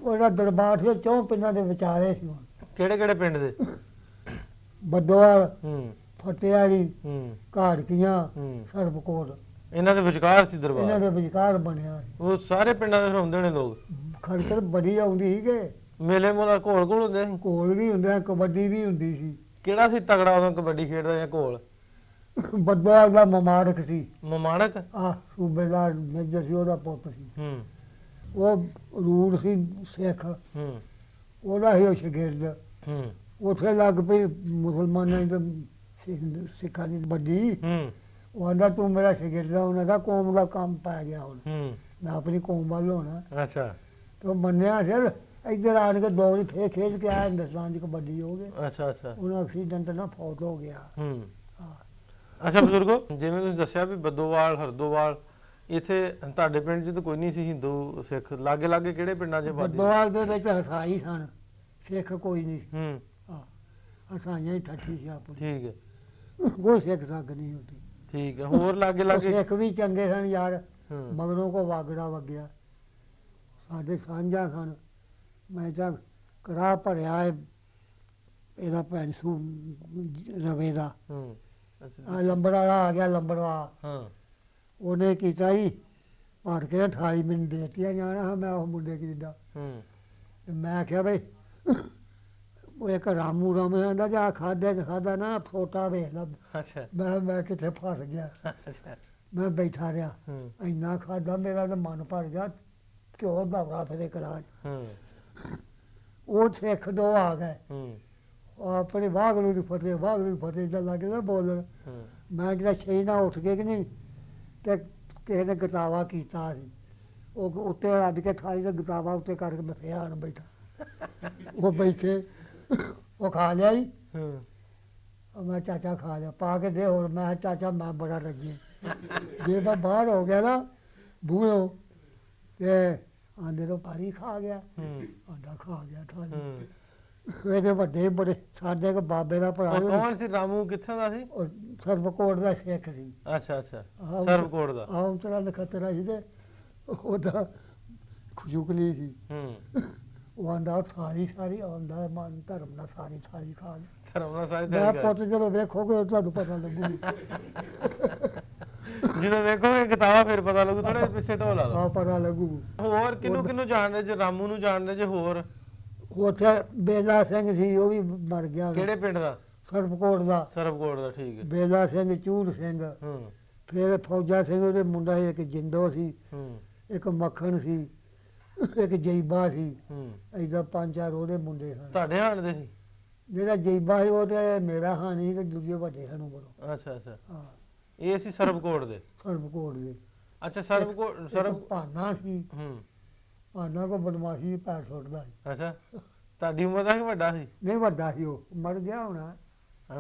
ਉਹਦਾ ਦਰਬਾਰ ਸੀ, ਚੌਂ ਪਿੰਡਾਂ ਦੇ ਵਿਚਾਰੇ ਸੀ। ਹੁਣ
ਕਿਹੜੇ ਕਿਹੜੇ ਪਿੰਡ ਦੇ?
ਬੱਦੋਆ,
ਹੂੰ
ਫਤਿਆੜੀ,
ਹੂੰ
ਘਾੜਕੀਆਂ,
ਹੂੰ।
ਸਰਬਕੋਟ,
ਇਹਨਾਂ ਦੇ ਵਿਚਕਾਰ ਸੀ
ਇਹਨਾਂ
ਦਰਬਾਰ?
ਦੇ ਵਿਚਕਾਰ ਬਣਿਆ ਸੀ।
ਉਹ ਸਾਰੇ ਪਿੰਡਾਂ ਦੇ ਫਿਰ ਹੁੰਦੇ ਨੇ ਲੋਕ?
ਖੜਕੜ ਬੜੀ ਆਉਂਦੀ ਸੀ ਕਿ
ਮੇਲੇ ਮੋਲਾ ਘੋਲ ਘੋਲ ਹੁੰਦੇ ਸੀ?
ਕੋਲ ਵੀ ਹੁੰਦੇ, ਕਬੱਡੀ ਵੀ ਹੁੰਦੀ ਸੀ।
ਕਿਹੜਾ ਸੀ ਤਗੜਾ ਉਦੋਂ ਕਬੱਡੀ ਖੇਡਦਾ ਜਾਂ ਘੋਲ?
ਬੱਦਵਾ ਦਾ ਮਮਾਰਕ ਸੀ,
ਮਮਾਣਕ?
ਆ ਸੂਬੇਦਾਰ ਮੇਜਰ ਸੀ, ਉਹਦਾ ਪੁੱਤ ਸੀ।
ਹੂੰ
ਉਹ ਰੂੜ ਸੀ ਸਿੱਖ,
ਹੂੰ
ਉਹਦਾ ਹੀ ਉਹ ਸ਼ਾਗਿਰਦ।
ਹੂੰ
ਉੱਥੇ ਲੱਗ ਪਈ ਮੁਸਲਮਾਨਾਂ ਦੀ ਤੇ ਸਿੱਖਾਂ ਦੀ ਵੱਡੀ।
ਹੂੰ
ਉਹ ਆਂਦਾ ਤੂੰ ਮੇਰਾ ਸ਼ਾਗਿਰਦ ਆ। ਉਹਨੇ ਕਿਹਾ ਕੌਮ ਦਾ ਕੰਮ ਪੈ ਗਿਆ ਹੁਣ,
ਹੂੰ
ਮੈਂ ਆਪਣੀ ਕੌਮ ਵੱਲ ਹੋਣਾ।
ਅੱਛਾ
ਤੇ ਉਹ ਮੰਨਿਆ ਫਿਰ ਇੱਧਰ ਆਣ ਕੇ ਦੋ ਵਾਰੀ ਫੇਰ ਖੇਡ ਕੇ ਆਇਆ, ਹਿੰਦੁਸਤਾਨ 'ਚ ਕਬੱਡੀ ਹੋ ਗਏ।
ਅੱਛਾ ਅੱਛਾ
ਉਹਨਾਂ ਐਕਸੀਡੈਂਟ ਨਾਲ ਫੌਤ ਹੋ ਗਿਆ।
ਹੂੰ
ਹਾਂ।
ਅੱਛਾ ਬਜ਼ੁਰਗੋ, ਜਿਵੇਂ ਤੁਸੀਂ ਦੱਸਿਆ ਵੀ ਬੱਦੋਵਾਲ ਹਰਦੋਵਾਲ, ਇੱਥੇ ਤੁਹਾਡੇ ਪਿੰਡ 'ਚ ਤਾਂ ਕੋਈ ਨਹੀਂ ਸੀ ਹਿੰਦੂ ਸਿੱਖ, ਲਾਗੇ ਲਾਗੇ ਕਿਹੜੇ ਪਿੰਡਾਂ 'ਚ ਆਬਾਦੀ?
ਬੱਦੋਵਾਲ ਦੇ ਵਿੱਚ ਹਸਾਈ ਸਨ, ਸਿੱਖ ਕੋਈ ਨਹੀਂ ਸੀ।
ਹੂੰ
ਹਾਂ, ਹਸਾਈਆਂ ਹੀ ਠੱਠੀ ਸੀ ਆਪਣੀ,
ਠੀਕ ਹੈ
ਕੋਈ ਸਿੱਖ ਸੱਕ ਨਹੀਂ ਹੁੰਦੀ।
ਠੀਕ ਹੈ। ਹੋਰ ਲਾਗੇ
ਉਹ
ਲਾਗੇ?
ਸਿੱਖ ਵੀ ਚੰਗੇ ਸਨ ਯਾਰ,
ਹੂੰ
ਮਗਰੋਂ ਕੋ ਵਾਗੜਾ ਵਗਿਆ, ਸਾਡੇ ਸਾਂਝਾ ਸਨ। ਮੈਂ ਤਾਂ ਕੜਾਹ ਭਰਿਆ ਇਹਦਾ ਪੈਨਸੂ ਰਵੇ ਦਾ,
ਹੂੰ ਅੱਛਾ
ਆ ਲੰਬੜਾ ਆ ਗਿਆ ਲੰਬੜਾ,
ਹਾਂ
ਉਹਨੇ ਕੀਤਾ ਹੀ ਭੜ ਕੇ 28 ਮਿੰਟ ਦੇਤੀਆਂ ਜਾਣਾ ਹਾਂ ਮੈਂ ਉਹ ਮੁੰਡੇ ਕੀ ਜਿੱਦਾਂ।
ਹੂੰ
ਤੇ ਮੈਂ ਆਖਿਆ ਬਈ ਉਹ ਇੱਕ ਰਾਮੂ ਰਾਮੇ ਆਂਦਾ ਜਾ ਖਾਦਾ ਨਾ ਫੋਟਾ ਵੇਖ ਲਾ।
ਅੱਛਾ
ਮੈਂ ਕਿੱਥੇ ਫਸ ਗਿਆ।
ਅੱਛਾ
ਮੈਂ ਬੈਠਾ ਰਿਹਾ,
ਹੂੰ
ਇੰਨਾ ਖਾਦਾ ਮੇਰਾ ਤਾਂ ਮਨ ਭਰ ਗਿਆ, ਘਿਓ ਦੌੜਾ ਫਿਰੇ ਕੜਾਹ 'ਚ।
ਹੂੰ
ਉਹ ਸਿੱਖ ਦੋ ਆ ਗਏ,
ਹੂੰ
ਉਹ ਆਪਣੇ ਵਾਹਿਗੁਰੂ ਦੀ ਫਤਿਹ ਏਦਾਂ ਲੱਗ ਗਿਆ ਬੋਲਣ।
ਹੂੰ
ਮੈਂ ਕਿਹਾ ਛੇ ਨਾ ਉੱਠ ਕੇ ਕਿ ਨਹੀਂ, ਤੇ ਕਿਸੇ ਨੇ ਗਤਾਵਾ ਕੀਤਾ ਸੀ, ਉਹ ਉੱਤੇ ਰੱਜ ਕੇ ਥਾਲੀ ਦਾ ਗਤਾਵਾ ਉੱਤੇ ਕਰਕੇ ਮੈਂ ਫੇਰ ਆਣ ਬੈਠਾ। ਉਹ ਬੈਠੇ, ਉਹ ਖਾ ਲਿਆ ਜੀ।
ਹੂੰ
ਮੈਂ ਚਾਚਾ ਖਾ ਲਿਆ, ਪਾ ਕੇ ਦੇ ਹੋਰ। ਮੈਂ ਕਿਹਾ ਚਾਚਾ ਮੈਂ ਬੜਾ ਰੱਜੀ, ਜੇ ਮੈਂ ਬਾਹਰ ਹੋ ਗਿਆ ਨਾ ਬੂਹੋਂ ਤੇ ਆਂਦੇ ਨੂੰ ਪਾਣੀ ਖਾ ਗਿਆ,
ਹੂੰ
ਆਂਡਾ ਖਾ ਗਿਆ ਥਾਲੀ।
ਹੂੰ
ਇਹਦੇ ਵੱਡੇ ਬੜੇ, ਸਾਡੇ ਇੱਕ ਬਾਬੇ ਦਾ ਭਰਾ
ਉਹ ਕੌਣ ਸੀ? ਰਾਮੂ ਕਿੱਥੋਂ ਦਾ ਸੀ?
ਉਹ ਸਰਬਕੋਟ ਦਾ ਸਿੱਖ ਸੀ।
ਅੱਛਾ ਅੱਛਾ
ਆਹ
ਸਰਬਕੋਟ ਦਾ।
ਆਹ ਉਤਰਾ ਨਖਤਰਾ ਸੀ ਤੇ ਉਹਦਾ ਖੁਸ਼ੁਕਲੀ ਸੀ।
ਹੂੰ
ਉਹ ਆਂਦਾ ਸਾਰੀ ਆਉਂਦਾ ਮਨ ਧਰਮ ਨਾਲ ਸਾਰੀ ਥਾਲੀ ਖਾ ਗਿਆ।
ਧਰਮਨਾ ਸਾਰੇ
ਮੈਂ
ਤੇ
ਪੁੱਤ ਜਦੋਂ ਵੇਖੋਗੇ ਤੁਹਾਨੂੰ ਪਤਾ ਲੱਗੂ।
ਜਦੋਂ ਵੇਖੋਗੇ ਕਿਤਾਬਾਂ ਫਿਰ ਪਤਾ ਲੱਗੂ, ਥੋੜੇ ਪਿੱਛੇ ਢੋਲ ਲਾ ਲਓ।
ਆ ਪਤਾ ਲੱਗੂ।
ਹੋਰ ਕਿਹਨੂੰ ਜਾਣਦੇ ਜੇ? ਰਾਮੂ ਨੂੰ ਜਾਣਦੇ ਜੇ? ਹੋਰ
ਉੱਥੇ ਬੇਲਾ ਸਿੰਘ ਸੀ, ਉਹ ਵੀ ਮਰ ਗਿਆ।
ਕਿਹੜੇ ਪਿੰਡ ਦਾ?
ਸਰਬਕੋਟ ਦਾ
ਸਰਬਕੋਟ ਦਾ, ਠੀਕ ਹੈ।
ਬੇਲਾ ਸਿੰਘ, ਚੂੜ ਸਿੰਘ,
ਹੂੰ
ਫਿਰ ਫੌਜਾ ਸਿੰਘ ਉਹਦੇ ਮੁੰਡਾ ਸੀ, ਇੱਕ ਜਿੰਦੋ ਸੀ,
ਹੂੰ
ਇੱਕ ਮੱਖਣ ਸੀ, ਇੱਕ ਜੈਬਾ ਸੀ।
ਹੂੰ
ਏਦਾਂ ਪੰਜ ਚਾਰ ਉਹਦੇ ਮੁੰਡੇ ਸਨ।
ਤੁਹਾਡੇ ਹਾਣ ਦੇ ਸੀ?
ਜਿਹੜਾ ਜੈਬਾ ਸੀ ਉਹ ਤੇ ਮੇਰਾ ਹਾਨੀ ਤੇ ਦੂਜੇ ਵੱਡੇ ਸਾਨੂੰ ਬੜੋ।
ਅੱਛਾ ਅੱਛਾ,
ਹਾਂ,
ਇਹ ਸੀ ਸਰਬਕੋਟ ਦੇ?
ਸਰਬਕੋਟ ਦੇ।
ਅੱਛਾ ਸਰਬਕੋਟ
ਇੱਕ ਭਾਨਾ ਸੀ,
ਹੂੰ
ਭਾਨਾ ਕੋ ਬਦਮਾਸ਼ੀ ਪੈਰ ਸੁੱਟਦਾ ਸੀ।
ਅੱਛਾ, ਤੁਹਾਡੀ ਉਮਰ ਦਾ ਕਿ ਵੱਡਾ ਸੀ?
ਨਹੀਂ ਵੱਡਾ ਸੀ, ਉਹ ਮਰ ਗਿਆ ਹੋਣਾ।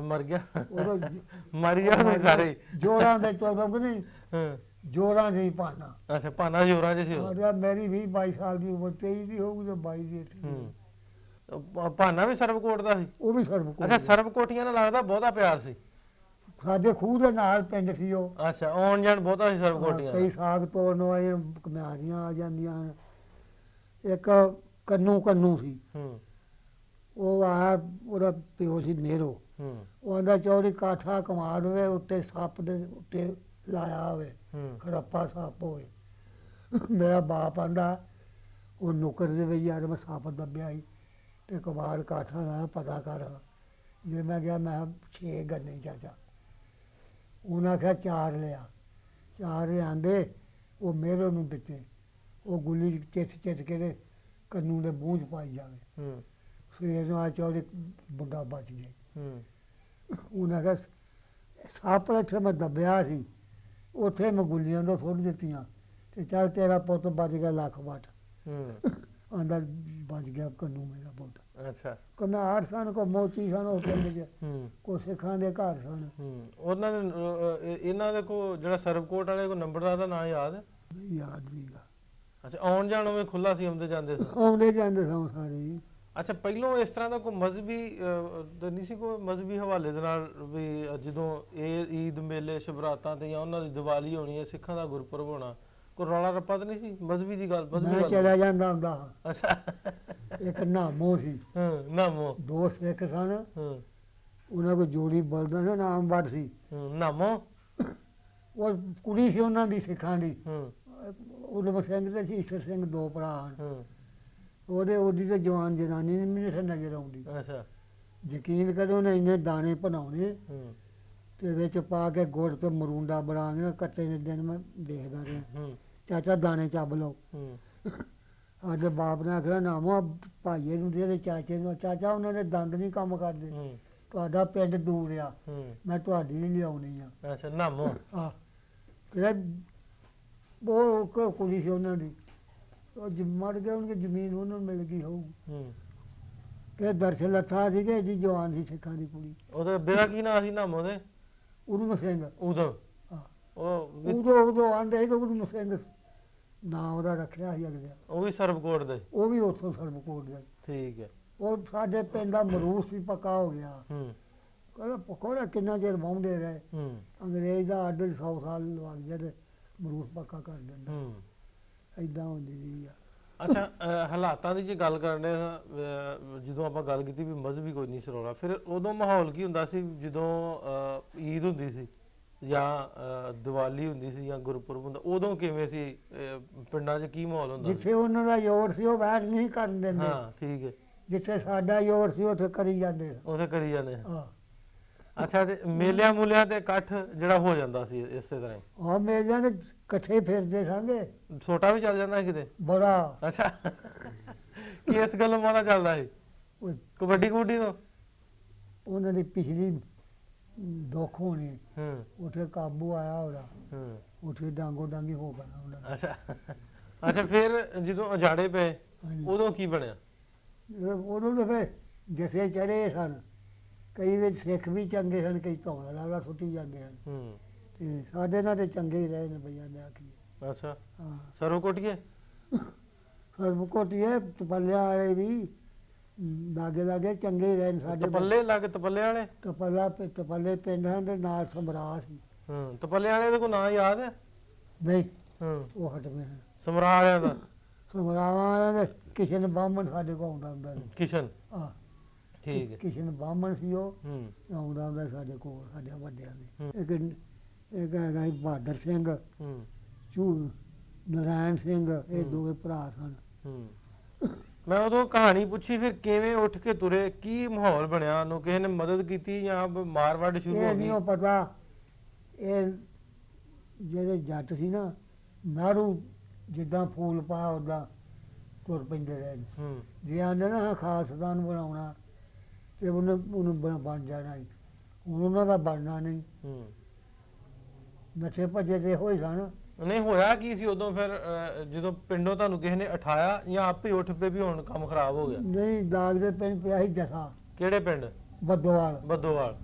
ਮਰ ਗਿਆ?
ਉਦੋਂ
ਮਰ ਗਿਆ ਸੀ ਸਾਰੇ?
ਜੋਰਾਂ ਦੇ ਚੌਦਾਂ ਕਿ ਨਹੀਂ,
ਹਾਂ
ਜੋਰਾਂ ਸੀ ਭਾਨਾ।
ਅੱਛਾ, ਭਾਨਾ ਜੋਰਾਂ 'ਚ ਸੀ ਉਹ?
ਆ ਮੇਰੀ 20-22 ਸਾਲ ਦੀ ਉਮਰ, 23 ਦੀ ਹੋਊਗੀ ਤੇ 22 ਦੀ ਇੱਥੇ।
ਹੂੰ ਭਾਨਾ ਵੀ ਸਰਬਕੋਟ ਦਾ ਸੀ?
ਉਹ ਵੀ ਸਰਬਕੋਟ
ਅੱਛਾ,
ਦਾ।
ਸਰਬਕੋਟੀਆਂ ਨਾਲ ਲੱਗਦਾ ਬਹੁਤਾ ਪਿਆਰ ਸੀ?
ਸਾਡੇ ਖੂਹ ਦੇ ਨਾਲ ਪਿੰਡ ਸੀ ਉਹ।
ਅੱਛਾ, ਆਉਣ ਜਾਣ ਬਹੁਤਾ ਸੀ ਸਰਬਕੋਟੀਆਂ
ਕਈ
ਦਾ?
ਸਾਗ ਤੋੜਨ ਵਾਲੇ ਕਮਿਆਰੀਆਂ ਆ ਜਾਂਦੀਆਂ ਹਨ। ਇੱਕ ਕੰਨੂ ਸੀ,
ਹੂੰ
ਉਹ ਆਇਆ, ਉਹਦਾ ਪਿਓ ਸੀ ਨੇਰੋ।
ਹੂੰ
ਉਹ ਆਂਦਾ ਚੌੜੀ ਕਾਠਾ ਕਮਾਲ ਹੋਵੇ, ਉੱਤੇ ਸੱਪ ਦੇ ਉੱਤੇ ਲਾਇਆ ਹੋਵੇ,
ਹੂੰ
ਖੜੱਪਾ ਸੱਪ ਹੋਵੇ। ਮੇਰਾ ਬਾਪ ਆਂਦਾ ਉਹ ਨੁਕਰ ਦੇ ਵਿੱਚ ਯਾਰ ਮੈਂ ਸੱਪ ਦੱਬਿਆ ਸੀ ਤੇ ਕਮਾਲ ਕਾਠਾ ਲਾਇਆ, ਪਤਾ ਕਰ। ਜੇ ਮੈਂ ਗਿਆ, ਮੈਂ 6 ਗੰਨੇ ਚਾਚਾ। ਉਹਨਾਂ ਆਖਿਆ 4 ਲਿਆ। 4 ਲਿਆਂਦੇ, ਉਹ ਮੇਰੇ ਨੂੰ ਦਿੱਤੇ। ਉਹ ਗੁੱਲੀ ਚਿੱਥ ਕੇ ਤੇ ਕੰਨੂ ਦੇ ਮੂੰਹ 'ਚ ਪਾਈ ਜਾਵੇ।
ਹੂੰ
ਸਵੇਰ ਨੂੰ ਆ ਚੌੜੀ ਮੁੰਡਾ ਬਚ ਗਿਆ।
ਹੂੰ
ਉਹਨਾਂ ਆਖਿਆ ਸੱਪ ਇੱਥੇ ਮੈਂ ਦੱਬਿਆ ਸੀ, ਉੱਥੇ ਮੈਂ ਗੁੱਲੀਆਂ ਤੋਂ ਸੁੱਟ ਦਿੱਤੀਆਂ ਤੇ ਚੱਲ ਤੇਰਾ ਪੁੱਤ ਬਚ ਗਿਆ ਲੱਖ ਵੱਟ।
ਹੂੰ
ਆਂਦਾ ਬਚ ਗਿਆ ਕੰਨੂ ਮੇਰਾ ਪੁੱਤ।
ਅੱਛਾ
ਕਨਾਰ ਸਨ, ਕੋ ਮੋਚੀ ਸਨ, ਉਹ ਪਿੰਡ 'ਚ
ਹੂੰ
ਕੋ ਸਿੱਖਾਂ ਦੇ ਘਰ ਸਨ।
ਹੂੰ ਉਹਨਾਂ ਦੇ ਇਹਨਾਂ ਦੇ ਕੋ ਜਿਹੜਾ ਸਰਬਕੋਟ ਵਾਲੇ ਕੋ ਨੰਬਰਦਾਰ ਦਾ ਨਾਂ ਯਾਦ ਹੈ?
ਯਾਦ ਨਹੀਂਗਾ।
ਅੱਛਾ, ਆਉਣ ਜਾਣ ਉਵੇਂ ਖੁੱਲਾ ਸੀ, ਆਉਂਦੇ ਜਾਂਦੇ ਸੀ?
ਆਉਂਦੇ ਜਾਂਦੇ ਸਨ ਸਾਰੇ ਹੀ।
ਅੱਛਾ, ਪਹਿਲੋਂ ਇਸ ਤਰ੍ਹਾਂ ਦਾ ਕੋਈ ਮਜ਼ਹਬੀ ਤਾਂ ਨਹੀਂ ਸੀ, ਕੋਈ ਮਜ਼ਹਬੀ ਹਵਾਲੇ ਦੇ ਨਾਲ ਵੀ ਜਦੋਂ ਇਹ ਈਦ ਮੇਲੇ ਸ਼ਬਰਾਤਾਂ ਤੇ ਜਾਂ ਉਹਨਾਂ ਦੀ ਦੀਵਾਲੀ ਹੋਣੀ ਹੈ, ਸਿੱਖਾਂ ਦਾ ਗੁਰਪੁਰਬ ਹੋਣਾ, ਕੋਈ ਰੌਲਾ ਰੱਪਾ ਤਾਂ ਨਹੀਂ ਸੀ ਮਜ਼ਹਬੀ ਦੀ ਗੱਲ?
ਮੈਂ ਚਲਾ ਜਾਂਦਾ ਹੁੰਦਾ ਹਾਂ।
ਅੱਛਾ
ਇੱਕ ਨਾਮੋ ਸੀ,
ਹਾਂ ਨਾਮੋ।
2 ਸਿੱਖ ਸਨ,
ਹਾਂ
ਉਹਨਾਂ ਕੋਲ ਜੋੜੀ ਬਲਦਾਂ ਦਾ ਨਾਮ ਵੱਡ ਸੀ।
ਨਾਮੋ।
ਉਹ ਕੁੜੀ ਸੀ ਉਹਨਾਂ ਦੀ ਸਿੱਖਾਂ ਦੀ।
ਹੂੰ
ਉਦਮ ਸਿੰਘ ਤੇ ਈਸ਼ਰ ਸਿੰਘ 2 ਭਰਾ ਹਨ।
ਹੂੰ
ਉਹਦੀ ਤੇ ਜਵਾਨ ਜਨਾਨੀ ਨਹੀਂ ਮੈਨੂੰ ਨਜ਼ਰ ਆਉਂਦੀ।
ਅੱਛਾ
ਯਕੀਨ ਕਰੋ ਨੇ ਇੰਨੇ ਦਾਣੇ ਬਣਾਉਣੇ
ਹੂੰ
ਤੇ ਵਿੱਚ ਪਾ ਕੇ ਗੁੜ ਤੇ ਮਰੂੰਡਾ ਬਣਾ ਕੇ ਨਾ ਕੱਟੇ ਦੇ ਦਿਨ ਮੈਂ ਦੇਖਦਾ ਰਿਹਾ
ਹੂੰ
ਚਾਚਾ ਦਾਣੇ ਚੱਬ ਲਓ।
ਹੂੰ
ਅੱਜ ਬਾਪ ਨੇ ਆਖਿਆ ਨਾਮੋ ਭਾਈਏ ਨੂੰ ਤੇ ਚਾਚੇ ਨੂੰ, ਚਾਚਾ ਉਹਨਾਂ ਦੇ ਦੰਦ ਨਹੀਂ ਕੰਮ ਕਰਦੇ,
ਹੂੰ
ਤੁਹਾਡਾ ਪਿੰਡ ਦੂਰ ਆ,
ਹੂੰ
ਮੈਂ ਤੁਹਾਡੀ ਨਹੀਂ ਲਿਆਉਣੀ ਆ।
ਅੱਛਾ ਨਾਮੋ
ਆ ਤੇ ਉਹ ਕੁੜੀ ਸੀ ਉਹਨਾਂ ਦੀ, ਉਹ ਮਰ ਗਿਆ, ਉਹਨਾਂ ਦੀ ਜ਼ਮੀਨ ਉਹਨਾਂ ਨੂੰ ਮਿਲ ਗਈ ਹੋਊ
ਹੂੰ
ਕਿ ਦਰਸ਼ਨ ਲੱਥਾ ਸੀ ਕਿ ਇਹਦੀ ਜਵਾਨ ਸੀ ਸਿੱਖਾਂ ਦੀ ਕੁੜੀ।
ਉਹਦਾ ਬੇੜਾ ਕੀ ਨਾਂ ਸੀ ਨਾਮੋ ਦੇ?
ਉਦਮ ਸਿੰਘ।
ਉਦੋਂ
ਹਾਂ
ਉਹ
ਉਦੋਂ ਆਂਦੇ ਸੀ ਉਦਮ ਸਿੰਘ ਨਾਂ ਉਹਦਾ ਰੱਖਿਆ ਸੀ ਅਗਲੇ,
ਉਹ ਵੀ ਸਰਬਕੋਟ ਦੇ?
ਉਹ ਵੀ ਉੱਥੋਂ ਸਰਬਕੋਟ ਦਾ।
ਠੀਕ ਹੈ।
ਉਹ ਸਾਡੇ ਪਿੰਡ ਦਾ ਮਰੂਸ ਸੀ ਪੱਕਾ ਹੋ ਗਿਆ।
ਹੂੰ
ਕਹਿੰਦਾ ਪਕੌੜਾ ਕਿੰਨਾ ਚਿਰ ਵਾਹੁੰਦੇ ਰਹੇ,
ਹੂੰ
ਅੰਗਰੇਜ਼ ਦਾ ਅੱਡ 100 ਸਾਲ ਲੱਗ ਗਿਆ ਤੇ ਮਰੂਸ ਪੱਕਾ ਕਰ ਦਿੰਦਾ।
ਹੂੰ
ਏਦਾਂ ਹੁੰਦੀ ਸੀ ਆ।
ਅੱਛਾ ਹਾਲਾਤਾਂ ਦੀ ਜੇ ਗੱਲ ਕਰਨੇ ਜਦੋਂ ਆਪਾਂ ਗੱਲ ਕੀਤੀ ਵੀ ਮਜ਼ਹਬੀ ਕੋਈ ਨਹੀਂ ਸਰੋਣਾ, ਫਿਰ ਉਦੋਂ ਮਾਹੌਲ ਕੀ ਹੁੰਦਾ ਸੀ ਜਦੋਂ ਈਦ ਹੁੰਦੀ ਸੀ ਜਾਂ ਦੀਵਾਲੀ ਹੁੰਦੀ ਸੀ ਜਾਂ ਗੁਰਪੁਰਬ ਹੁੰਦਾ, ਉਦੋਂ ਕਿਵੇਂ ਸੀ ਪਿੰਡਾਂ 'ਚ ਕੀ ਮਾਹੌਲ ਹੁੰਦਾ ਸੀ?
ਜਿੱਥੇ ਉਹਨਾਂ ਦਾ ਜ਼ੋਰ ਸੀ ਉਹ ਬੈਠ ਨਹੀਂ ਕਰਨ ਦਿੰਦੇ,
ਹਾਂ ਠੀਕ ਹੈ।
ਜਿੱਥੇ ਸਾਡਾ ਜ਼ੋਰ ਸੀ ਉੱਥੇ ਕਰੀ ਜਾਂਦੇ ਸੀ।
ਉਥੇ ਕਰੀ ਜਾਂਦੇ ਆ।
ਹਾਂ
ਅੱਛਾ ਤੇ ਮੇਲਿਆਂ ਮੂਲਿਆਂ ਤੇ ਇਕੱਠ ਜਿਹੜਾ ਹੋ ਜਾਂਦਾ ਸੀ ਇਸੇ ਤਰ੍ਹਾਂ ਹੀ?
ਉਹ ਮੇਲਿਆਂ ਦੇ ਇਕੱਠੇ ਫਿਰਦੇ ਸਾਂਗੇ
ਛੋਟਾ ਵੀ ਚੱਲ ਜਾਂਦਾ ਸੀ ਕਿਤੇ?
ਬੜਾ।
ਅੱਛਾ ਕੀ ਇਸ ਗੱਲੋਂ ਮਾਦਾ ਚੱਲਦਾ ਸੀ?
ਉਹ
ਕਬੱਡੀ ਕੁੱਡੀ ਤੋਂ?
ਉਹਨਾਂ ਦੀ ਪਿਛਲੀ ਦੁੱਖ ਹੋਣੀ,
ਹੂੰ
ਉੱਥੇ ਕਾਬੂ ਆਇਆ ਉਹਦਾ,
ਹੂੰ
ਉੱਥੇ ਡਾਂਗੋ ਡਾਂਗੀ ਹੋ ਪੈਣਾ ਉਹਨਾਂ ਦਾ।
ਅੱਛਾ ਅੱਛਾ ਫਿਰ ਜਦੋਂ ਉਜਾੜੇ ਪਏ
ਹਾਂਜੀ।
ਉਦੋਂ ਕੀ ਬਣਿਆ?
ਉਦੋਂ ਦੇ ਫਿਰ ਜਥੇ ਚੜੇ ਸਨ, ਕਈ ਵਿੱਚ ਸਿੱਖ ਵੀ ਚੰਗੇ ਸਨ, ਕਈ ਧੌਲਾ ਲਾਲਾ ਸੁੱਟੀ ਜਾਂਦੇ ਹਨ,
ਹੂੰ
ਤੇ ਸਾਡੇ ਨਾਲ ਤੇ ਚੰਗੇ ਹੀ ਰਹੇ ਨੇ ਬਈਆਂ ਨੇ ਆਖੀ।
ਅੱਛਾ
ਹਾਂ
ਸਰੋਂ ਕੋਟੀਏ?
ਸਰਬਕੋਟੀਏ ਤਪੱਲਿਆ ਵਾਲੇ ਵੀ ਲਾਗੇ ਲਾਗੇ ਚੰਗੇ ਹੀ ਰਹੇ ਨੇ ਸਾਡੇ।
ਤਪੱਲੇ ਲੱਗ ਤਪੱਲੇ ਵਾਲੇ?
ਤਪੱਲੇ ਪਿੰਡਾਂ ਦੇ ਨਾਲ ਸਮਰਾ ਸੀ।
ਹੂੰ ਤਪੱਲੇ ਵਾਲੇ ਦਾ ਕੋਈ ਨਾਂ ਯਾਦ ਹੈ?
ਨਹੀਂ
ਹੂੰ
ਉਹ ਹਟਵੇਂ ਹਨ।
ਸਮਰਾ ਵਾਲਿਆਂ ਦਾ?
ਸਮਰਾਵਾਂ ਵਾਲਿਆਂ ਦੇ ਕਿਸ਼ਨ ਬਾਹਮਣ ਸਾਡੇ ਕੋਲ ਆਉਂਦਾ ਹੁੰਦਾ ਸੀ।
ਕਿਸ਼ਨ?
ਆ
ਠੀਕ ਹੈ।
ਕਿਸ਼ਨ ਬਾਹਮਣ ਸੀ ਉਹ,
ਹੂੰ
ਆਉਂਦਾ ਹੁੰਦਾ ਸਾਡੇ ਕੋਲ, ਸਾਡੇ ਵੱਡਿਆਂ
ਹੂੰ।
ਦੇ। ਇੱਕ ਹੈਗਾ ਸੀ ਬਹਾਦਰ ਸਿੰਘ,
ਹੂੰ
ਚੂ ਨਰਾਇਣ ਸਿੰਘ, ਇਹ
ਹੂੰ।
ਦੋਵੇਂ ਭਰਾ ਸਨ।
ਹੂੰ ਮੈਂ ਉਦੋਂ ਕਹਾਣੀ ਪੁੱਛੀ ਫਿਰ ਕਿਵੇਂ ਉੱਠ ਕੇ ਤੁਰੇ, ਕੀ ਮਾਹੌਲ ਬਣਿਆ, ਉਹਨੂੰ ਕਿਸੇ ਨੇ ਮਦਦ ਕੀਤੀ ਜਾਂ ਮਾਰਵਾੜ ਸ਼ੁਰੂ
ਇਹ
ਹੋ
ਨਹੀਂ
ਗਈ?
ਉਹ ਪਤਾ, ਇਹ ਜਿਹੜੇ ਜੱਟ ਸੀ ਨਾ, ਨਾਰੂ ਜਿੱਦਾਂ ਫੂਲ ਪਾਇਆ ਉੱਦਾਂ ਤੁਰ ਪੈਂਦੇ ਰਹੇ ਨੇ।
ਹੂੰ
ਜੇ ਆਂਦੇ ਨਾ ਖਾਲਸਤਾਨ ਬਣਾਉਣਾ ਤੇ ਉਹਨੂੰ ਬਣ ਜਾਣਾ ਸੀ, ਹੁਣ ਉਹਨਾਂ ਦਾ ਬਣਨਾ ਨਹੀਂ।
ਹੂੰ
ਨੱਠੇ ਭੱਜੇ ਤੇ ਹੋਏ ਸਨ।
ਨਹੀਂ ਹੋਇਆ ਕੀ ਸੀ ਉਦੋਂ ਫਿਰ ਜਦੋਂ ਪਿੰਡੋਂ ਤੁਹਾਨੂੰ ਕਿਸੇ ਨੇ ਉਠਾਇਆ ਜਾਂ ਆਪੇ ਉੱਠ ਪਏ ਵੀ ਹੁਣ ਕੰਮ ਖਰਾਬ ਹੋ ਗਿਆ?
ਨਹੀਂ ਦਾਗ ਦੇ ਪਿੰਡ ਪਿਆ ਸੀ ਜਥਾ
ਕਿਹੜੇ ਪਿੰਡ?
ਬੱਦੋਵਾਲ।
ਬੱਦੋਵਾਲ?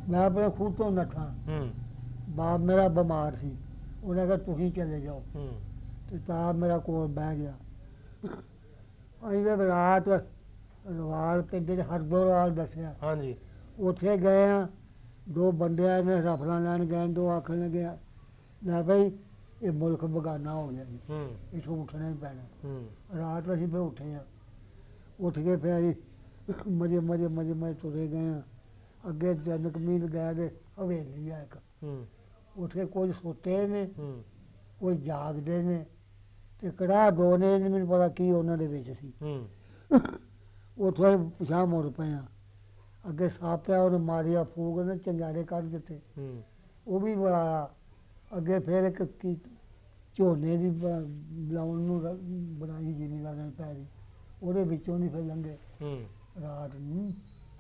ਮੈਂ ਆਪਣੇ ਖੂਹ ਤੋਂ ਨੱਠਾ,
ਹੂੰ
ਬਾਪ ਮੇਰਾ ਬਿਮਾਰ ਸੀ, ਉਹਨੇ ਕਿਹਾ ਤੁਸੀਂ ਚਲੇ ਜਾਓ,
ਹੂੰ
ਤੇ ਤਾਂ ਮੇਰਾ ਕੋਲ ਬਹਿ ਗਿਆ। ਅਸੀਂ ਤੇ ਰਾਤ ਰਵਾਲ ਪਿੰਡ ਦੇ ਹਰਦੋਵਾਲ ਦੱਸਿਆ,
ਹਾਂਜੀ
ਉੱਥੇ ਗਏ ਆ, ਦੋ ਬੰਦਿਆਂ ਨੇ ਰਫਲਾਂ ਲੈਣ ਗਏ, ਦੋ ਆਖਣ ਲੱਗੇ ਨਾ ਭਾਈ ਇਹ ਮੁਲਕ ਬਗਾਨਾ ਹੋ ਗਿਆ ਜੀ,
ਹੂੰ
ਇੱਥੋਂ ਉੱਠਣਾ ਹੀ ਪੈਣਾ।
ਹੂੰ
ਰਾਤ ਅਸੀਂ ਫਿਰ ਉੱਠੇ ਆ, ਉੱਠ ਕੇ ਫਿਰ ਅਸੀਂ ਮਜੇ ਤੁਰੇ ਗਏ ਆ। ਅੱਗੇ 3 ਮੀਲ ਗਏ ਤੇ ਹਵੇਲੀ ਆ ਇੱਕ,
ਹੂੰ
ਉੱਥੇ ਕੁਝ ਸੁੱਤੇ ਨੇ,
ਹੂੰ
ਕੋਈ ਜਾਗਦੇ ਨੇ, ਤੇ ਕੜਾਹ ਦੋ ਨੇ, ਨਹੀਂ ਮੈਨੂੰ ਪਤਾ ਕੀ ਉਹਨਾਂ ਦੇ ਵਿੱਚ ਸੀ।
ਹੂੰ
ਉੱਥੋਂ ਅਸੀਂ ਪਿਛਾਂਹ ਮੁੜ ਪਏ ਆ, ਅੱਗੇ ਸੱਪ ਪਿਆ, ਉਹਨੇ ਮਾਰਿਆ ਫੂਕ ਨੇ, ਚੰਗਿਆੜੇ ਕੱਢ ਦਿੱਤੇ,
ਹੂੰ
ਉਹ ਵੀ ਬੁਲਾਇਆ। ਅੱਗੇ ਫਿਰ ਇੱਕ ਝੋਨੇ ਦੀ ਲਾਉਣ ਨੂੰ ਬਣਾਈ ਜ਼ਿਮੀਦਾਰਾਂ ਨੇ ਪੈਰੀ, ਉਹਦੇ ਵਿੱਚੋਂ ਨਹੀਂ ਫਿਰ ਲੰਘੇ।
ਹੂੰ
ਰਾਤ ਨੂੰ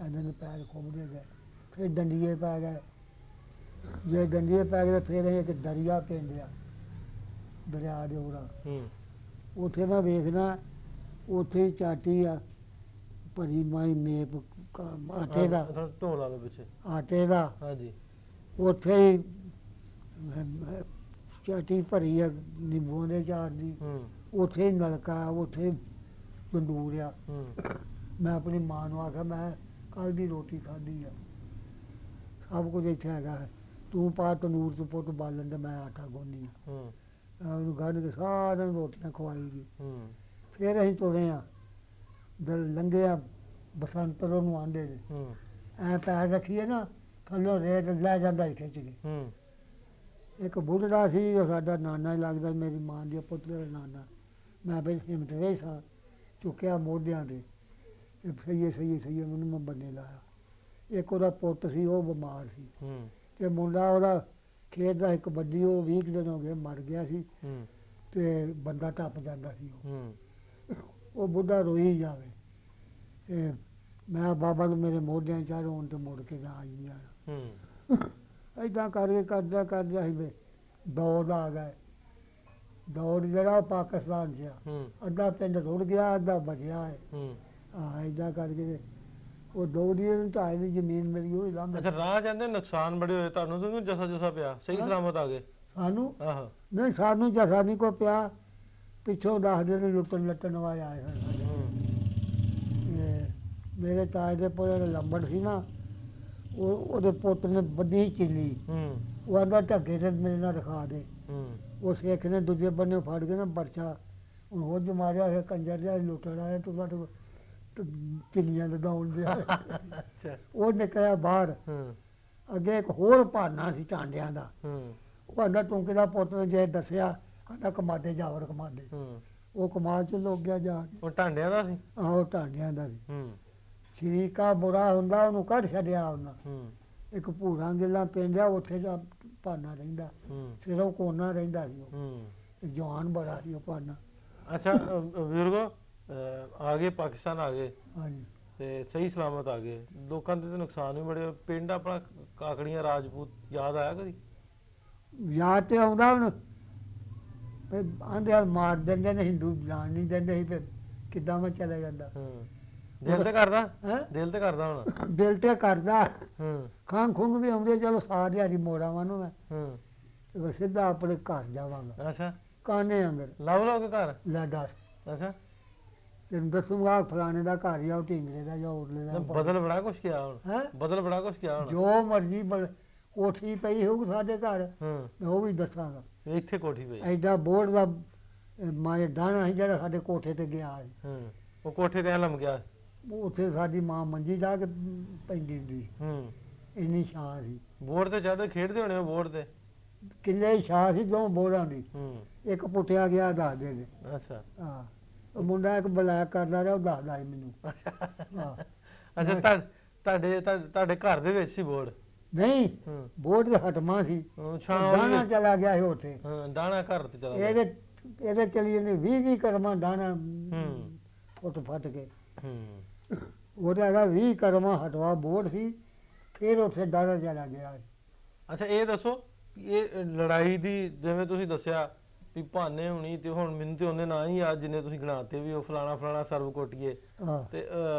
ਇਹਨਾਂ ਨੇ ਪੈਰ ਖੁੱਬਦੇ ਗਏ, ਫਿਰ ਡੰਡੀਏ ਪੈ ਗਏ। ਜੇ ਡੰਡੀਏ ਪੈ ਗਏ ਫਿਰ ਅਸੀਂ ਇੱਕ ਦਰਿਆ ਪੈਂਦਿਆ, ਦਰਿਆ ਦੇ ਉਰਾ,
ਹੂੰ
ਉੱਥੇ ਮੈਂ ਵੇਖਣਾ, ਉੱਥੇ ਹੀ ਚਾਟੀ ਆ ਭਰੀ ਮਾਈ ਮੇਪ ਆਟੇ ਦਾ,
ਢੋਲਾ ਦੇ ਪਿੱਛੇ?
ਆਟੇ ਦਾ,
ਹਾਂਜੀ
ਉੱਥੇ ਹੀ ਚਾਟੀ ਭਰੀ ਆ ਨਿੰਬੂਆਂ ਦੇ ਚਾਰ ਦੀ,
ਹੂੰ
ਉੱਥੇ ਹੀ ਨਲਕਾ, ਉੱਥੇ ਤੰਦੂਰ ਆ।
ਹੂੰ
ਮੈਂ ਆਪਣੀ ਮਾਂ ਨੂੰ ਆਖਿਆ, ਮੈਂ ਕੱਲ ਦੀ ਰੋਟੀ ਖਾਧੀ ਆ, ਸਭ ਕੁਝ ਇੱਥੇ ਹੈਗਾ ਹੈ, ਤੂੰ ਪਾ ਤੰਦੂਰ 'ਚ ਪੁੱਤ ਬਾਲਣ ਤੇ ਮੈਂ ਆਟਾ ਗੁੰਨੀ ਆ।
ਹੂੰ
ਉਹਨੂੰ ਕੱਢ ਕੇ ਸਾਰਿਆਂ ਨੂੰ ਰੋਟੀਆਂ ਖਵਾਈ ਗਈ।
ਹੂੰ
ਫਿਰ ਅਸੀਂ ਤੁਰੇ ਆ, ਲੰਘੇ ਆ ਬਸੰਤਰੋਂ ਨੂੰ ਆਂਦੇ ਨੇ,
ਹੂੰ
ਐ ਪੈਰ ਰੱਖੀਏ ਨਾ ਥੱਲੋਂ ਰੇਤ ਲੈ ਜਾਂਦਾ ਸੀ ਖਿੱਚ ਕੇ।
ਹੂੰ
ਇੱਕ ਬੁੱਢੜਾ ਸੀ, ਉਹ ਸਾਡਾ ਨਾਨਾ ਹੀ ਲੱਗਦਾ, ਮੇਰੀ ਮਾਂ ਦੀ ਪੁੱਤਰ ਦਾ ਨਾਨਾ। ਮੈਂ ਫਿਰ ਹਿੰਮਤ ਵੇ ਸਾਂ, ਚੁੱਕਿਆ ਮੋਢਿਆਂ ਤੇ ਸਹੀਏ ਮੈਨੂੰ ਮੈਂ ਬੰਨੇ ਲਾਇਆ। ਇੱਕ ਉਹਦਾ ਪੁੱਤ ਸੀ ਉਹ ਬਿਮਾਰ ਸੀ
ਹੂੰ
ਤੇ ਮੁੰਡਾ ਉਹਦਾ ਖੇਡਦਾ ਸੀ ਕਬੱਡੀ, ਉਹ 20 ਕੁ ਦਿਨ ਹੋ ਗਏ ਮਰ ਗਿਆ ਸੀ
ਹੂੰ
ਤੇ ਬੰਦਾ ਟੱਪ ਜਾਂਦਾ ਸੀ
ਹੂੰ
ਉਹ ਬੁੱਢਾ ਰੋਈ ਜਾਵੇ ਤੇ ਮੈਂ ਬਾਬਾ ਨੂੰ ਮੇਰੇ ਮੋਢਿਆਂ 'ਚ ਰੋਣ ਤੇ ਮੁੜ ਕੇ ਨਾ ਆਈ ਆ
ਹੂੰ
ਏਦਾਂ ਕਰਕੇ ਕਰਦਾ ਸੀ ਵੀ ਦੌੜ ਆ ਗਏ। ਦੌੜ ਜਿਹੜਾ ਉਹ ਪਾਕਿਸਤਾਨ 'ਚ ਆ,
ਹੂੰ
ਅੱਧਾ ਪਿੰਡ ਰੁੜ ਗਿਆ ਅੱਧਾ ਬਚਿਆ ਹੈ।
ਹੂੰ
ਹਾਂ ਏਦਾਂ ਕਰਕੇ ਤੇ ਉਹ ਦੌੜੀ ਨੂੰ ਢਾਈ ਦੀ ਜ਼ਮੀਨ ਮੇਰੀ ਉਹ ਲੰਘ
ਅੱਛਾ ਰਾਹ ਜਾਂਦੇ ਨੁਕਸਾਨ ਬੜੇ ਹੋਏ ਤੁਹਾਨੂੰ ਤਾਂ ਜਸਾ ਜਸਾ ਪਿਆ ਸਹੀ ਸਲਾਮਤ ਆ ਗਏ
ਸਾਨੂੰ
ਆਹੋ
ਨਹੀਂ, ਸਾਨੂੰ ਜਸਾ ਨਹੀਂ ਕੋ ਪਿਆ, ਪਿੱਛੋਂ ਦੱਸਦੇ ਨੇ ਲੁੱਟਣ ਲੱਟਣ ਵਾਲੇ ਆਏ ਸਨ ਸਾਡੇ।
ਹੂੰ
ਤੇ ਮੇਰੇ ਤਾਏ ਦੇ ਪੁੱਤ ਲੰਬੜ ਸੀ ਨਾ, ਉਹਦੇ ਪੁੱਤ ਨੇ ਵੱਡੀ ਚਿੱਲੀ,
ਹੂੰ
ਉਹ ਆਂਦਾ ਢੱਗੇ ਤੇ ਮੇਰੇ ਨਾਲ ਰਖਾ ਦੇ।
ਹੂੰ
ਉਹ ਸਿੱਖ ਨੇ ਦੂਜੇ ਬੰਨੇ ਫੜ ਕੇ ਨਾ ਬਰਛਾ ਹੁਣ ਉਹ ਮਾਰਿਆ ਹੈ ਕੰਜਰ ਜਿਹਾ ਲੁੱਟਣ ਆਇਆ ਤੂੰ ਸਾਡੇ ਚਿੱਲੀਆਂ ਲਗਾਉਣ ਦੇ
ਅੱਛਾ
ਉਹ ਨਿਕਲਿਆ ਬਾਹਰ।
ਹੂੰ
ਅੱਗੇ ਇੱਕ ਹੋਰ ਭਾਨਾ ਸੀ ਟਾਂਡਿਆਂ ਦਾ,
ਹੂੰ
ਉਹ ਆਂਦਾ ਤੂੰ ਕਿਹਦਾ ਪੁੱਤ ਨੇ ਜੇ ਦੱਸਿਆ ਆਂਦਾ ਕਮਾਡੇ ਜਾਵੜ ਕਮਾਡੇ,
ਹੂੰ
ਉਹ ਕਮਾਲ ਚ ਲੋਕ ਗਿਆ ਜਾ ਕੇ।
ਉਹ ਢਾਂਡਿਆਂ ਦਾ ਸੀ
ਆਹੋ ਟਾਂਡਿਆਂ ਦਾ ਸੀ।
ਹੂੰ
ਸ਼ਰੀਕਾ ਬੁਰਾ ਹੁੰਦਾ ਉਹਨੂੰ ਕੱਢ ਛੱਡਿਆ ਉਹਨਾਂ।
ਹੂੰ
ਇੱਕ ਭੂਰਾ ਗਿੱਲਾ ਪਿੰਡ ਆ ਉੱਥੇ ਦਾ ਭਾਨਾ ਰਹਿੰਦਾ,
ਹੂੰ
ਫਿਰ ਉਹ ਕੋਨਾ ਰਹਿੰਦਾ ਸੀ ਉਹ,
ਹੂੰ
ਤੇ ਜਵਾਨ ਬੜਾ ਸੀ ਉਹ ਭਾਨਾ।
ਅੱਛਾ ਬਜ਼ੁਰਗੋ ਆ ਗਏ ਪਾਕਿਸਤਾਨ ਆ ਗਏ
ਹਾਂਜੀ
ਤੇ ਸਹੀ ਸਲਾਮਤ ਆ ਗਏ, ਲੋਕਾਂ ਦੇ ਤੇ ਨੁਕਸਾਨ ਵੀ ਬੜੇ ਹੋਏ। ਪਿੰਡ ਆਪਣਾ ਕਾਕੜੀਆਂ ਰਾਜਪੂਤ ਯਾਦ ਆਇਆ ਕਦੀ?
ਯਾਦ ਤੇ ਆਉਂਦਾ ਹੁਣ, ਫਿਰ ਆਂਦੇ ਆ ਮਾਰ ਦਿੰਦੇ ਨੇ, ਹਿੰਦੂ ਜਾਣ ਨਹੀਂ ਦਿੰਦੇ ਸੀ, ਫਿਰ ਕਿੱਦਾਂ ਮੈਂ ਚਲਾ ਜਾਂਦਾ।
ਹੂੰ ਦਿਲ ਤੇ ਕਰਦਾ
ਹੈਂ?
ਦਿਲ ਤੇ ਕਰਦਾ ਹੁਣ
ਦਿਲ ਤੇ ਕਰਦਾ,
ਹੂੰ
ਖਾਂ ਖੁੰਗ ਵੀ ਆਉਂਦੇ, ਚਲੋ ਸਾਰ ਦਿਹਾੜੀ ਮੋੜਾਵਾਂ ਨੂੰ ਮੈਂ
ਹੂੰ
ਤੇ ਮੈਂ ਸਿੱਧਾ ਆਪਣੇ ਘਰ ਜਾਵਾਂਗਾ
ਅੱਛਾ
ਕਾਨੇ ਅੰਦਰ।
ਲਵ ਲਓ ਕੇ ਘਰ
ਲੈ ਦੱਸ,
ਅੱਛਾ
ਤੈਨੂੰ ਦੱਸੂਗਾ ਫਲਾਣੇ ਦਾ ਘਰ ਹੀ ਆ, ਉਹ ਢਿੰਗਰੇ ਦਾ ਜਾਂ ਉਰਲੇ ਦਾ।
ਬਦਲ ਬੜਾ ਕੁਛ ਕਿਹਾ ਹੁਣ
ਹੈਂ?
ਬਦਲ ਬੜਾ ਕੁਛ ਕਿਹਾ ਹੁਣ
ਜੋ ਮਰਜ਼ੀ ਕੋਠੀ ਪਈ ਹੋਊ ਸਾਡੇ ਘਰ,
ਹੂੰ
ਮੈਂ ਉਹ ਵੀ ਦੱਸਾਂਗਾ।
ਇੱਥੇ ਕੋਠੀ ਪਈ
ਐਡਾ ਬੋਰਡ ਦਾ ਮਾਏ ਡਾਣਾ ਸੀ ਜਿਹੜਾ ਸਾਡੇ ਕੋਠੇ ਤੇ ਗਿਆ ਸੀ।
ਹੂੰ ਉਹ ਕੋਠੇ ਤੇ ਐਂ ਲੰਮ ਗਿਆ
ਉੱਥੇ ਸਾਡੀ ਮਾਂ ਮੰਜੀ ਢਾ ਕੇ ਪੈਂਦੀ ਹੁੰਦੀ ਸੀ,
ਹੂੰ
ਇੰਨੀ ਛਾਂ ਸੀ।
ਬੋਰਡ ਤੇ ਚੜ੍ਹਦੇ ਖੇਡਦੇ ਹੋਣੇ ਉਹ ਬੋਰਡ ਤੇ
ਕਿੱਲੇ ਦੀ ਛਾਂ ਸੀ ਦੋ ਬੋਰਾਂ ਦੀ,
ਹੂੰ
ਇੱਕ ਪੁੱਟਿਆ ਗਿਆ ਦੱਸਦੇ ਨੇ।
ਅੱਛਾ
ਹਾਂ ਉਹ ਮੁੰਡਾ ਇੱਕ ਬਲੈਕ ਕਰਦਾ ਰਿਹਾ, ਉਹ ਦੱਸਦਾ ਸੀ ਮੈਨੂੰ। ਹਾਂ
ਅੱਛਾ ਤੁਹਾਡੇ ਘਰ ਦੇ ਵਿੱਚ ਸੀ ਬੋਰਡ?
ਨਹੀਂ,
ਹੂੰ
ਬੋਰਡ ਦੇ ਹਟਮਾ ਸੀ,
ਛਾਂ
ਦਾਣਾ
ਉਹਦੀ
ਚਲਾ ਗਿਆ ਸੀ ਉੱਥੇ।
ਹਾਂ ਦਾਣਾ ਘਰ ਤੇ ਚਲਾ ਗਿਆ
ਇਹਦੇ ਚਲੀ ਜਾਂਦੇ 20 ਕਰਮਾਂ ਦਾਣਾ
ਹੂੰ
ਫੁੱਟ ਫਟ ਕੇ।
ਹੂੰ
ਉਹਦਾ ਹੈਗਾ 20 ਕਰਮਾਂ ਹਟਵਾ ਬੋਰਡ ਸੀ, ਫਿਰ ਉੱਥੇ ਦਾਣਾ ਚਲਾ ਗਿਆ।
ਅੱਛਾ ਇਹ ਦੱਸੋ ਵੀ ਇਹ ਲੜਾਈ ਦੀ ਜਿਵੇਂ ਤੁਸੀਂ ਦੱਸਿਆ ਵੀ ਭਾਨੇ ਹੋਣੀ ਤੇ ਹੁਣ ਮੈਨੂੰ ਤੇ ਉਹਨੇ ਨਾਂ ਹੀ ਯਾਦ ਜਿੰਨੇ ਤੁਸੀਂ ਗਿਣਾਤੇ ਵੀ ਉਹ ਫਲਾਣਾ ਫਲਾਣਾ ਸਰਵ ਕੋਟੀਏ
ਹਾਂ
ਤੇ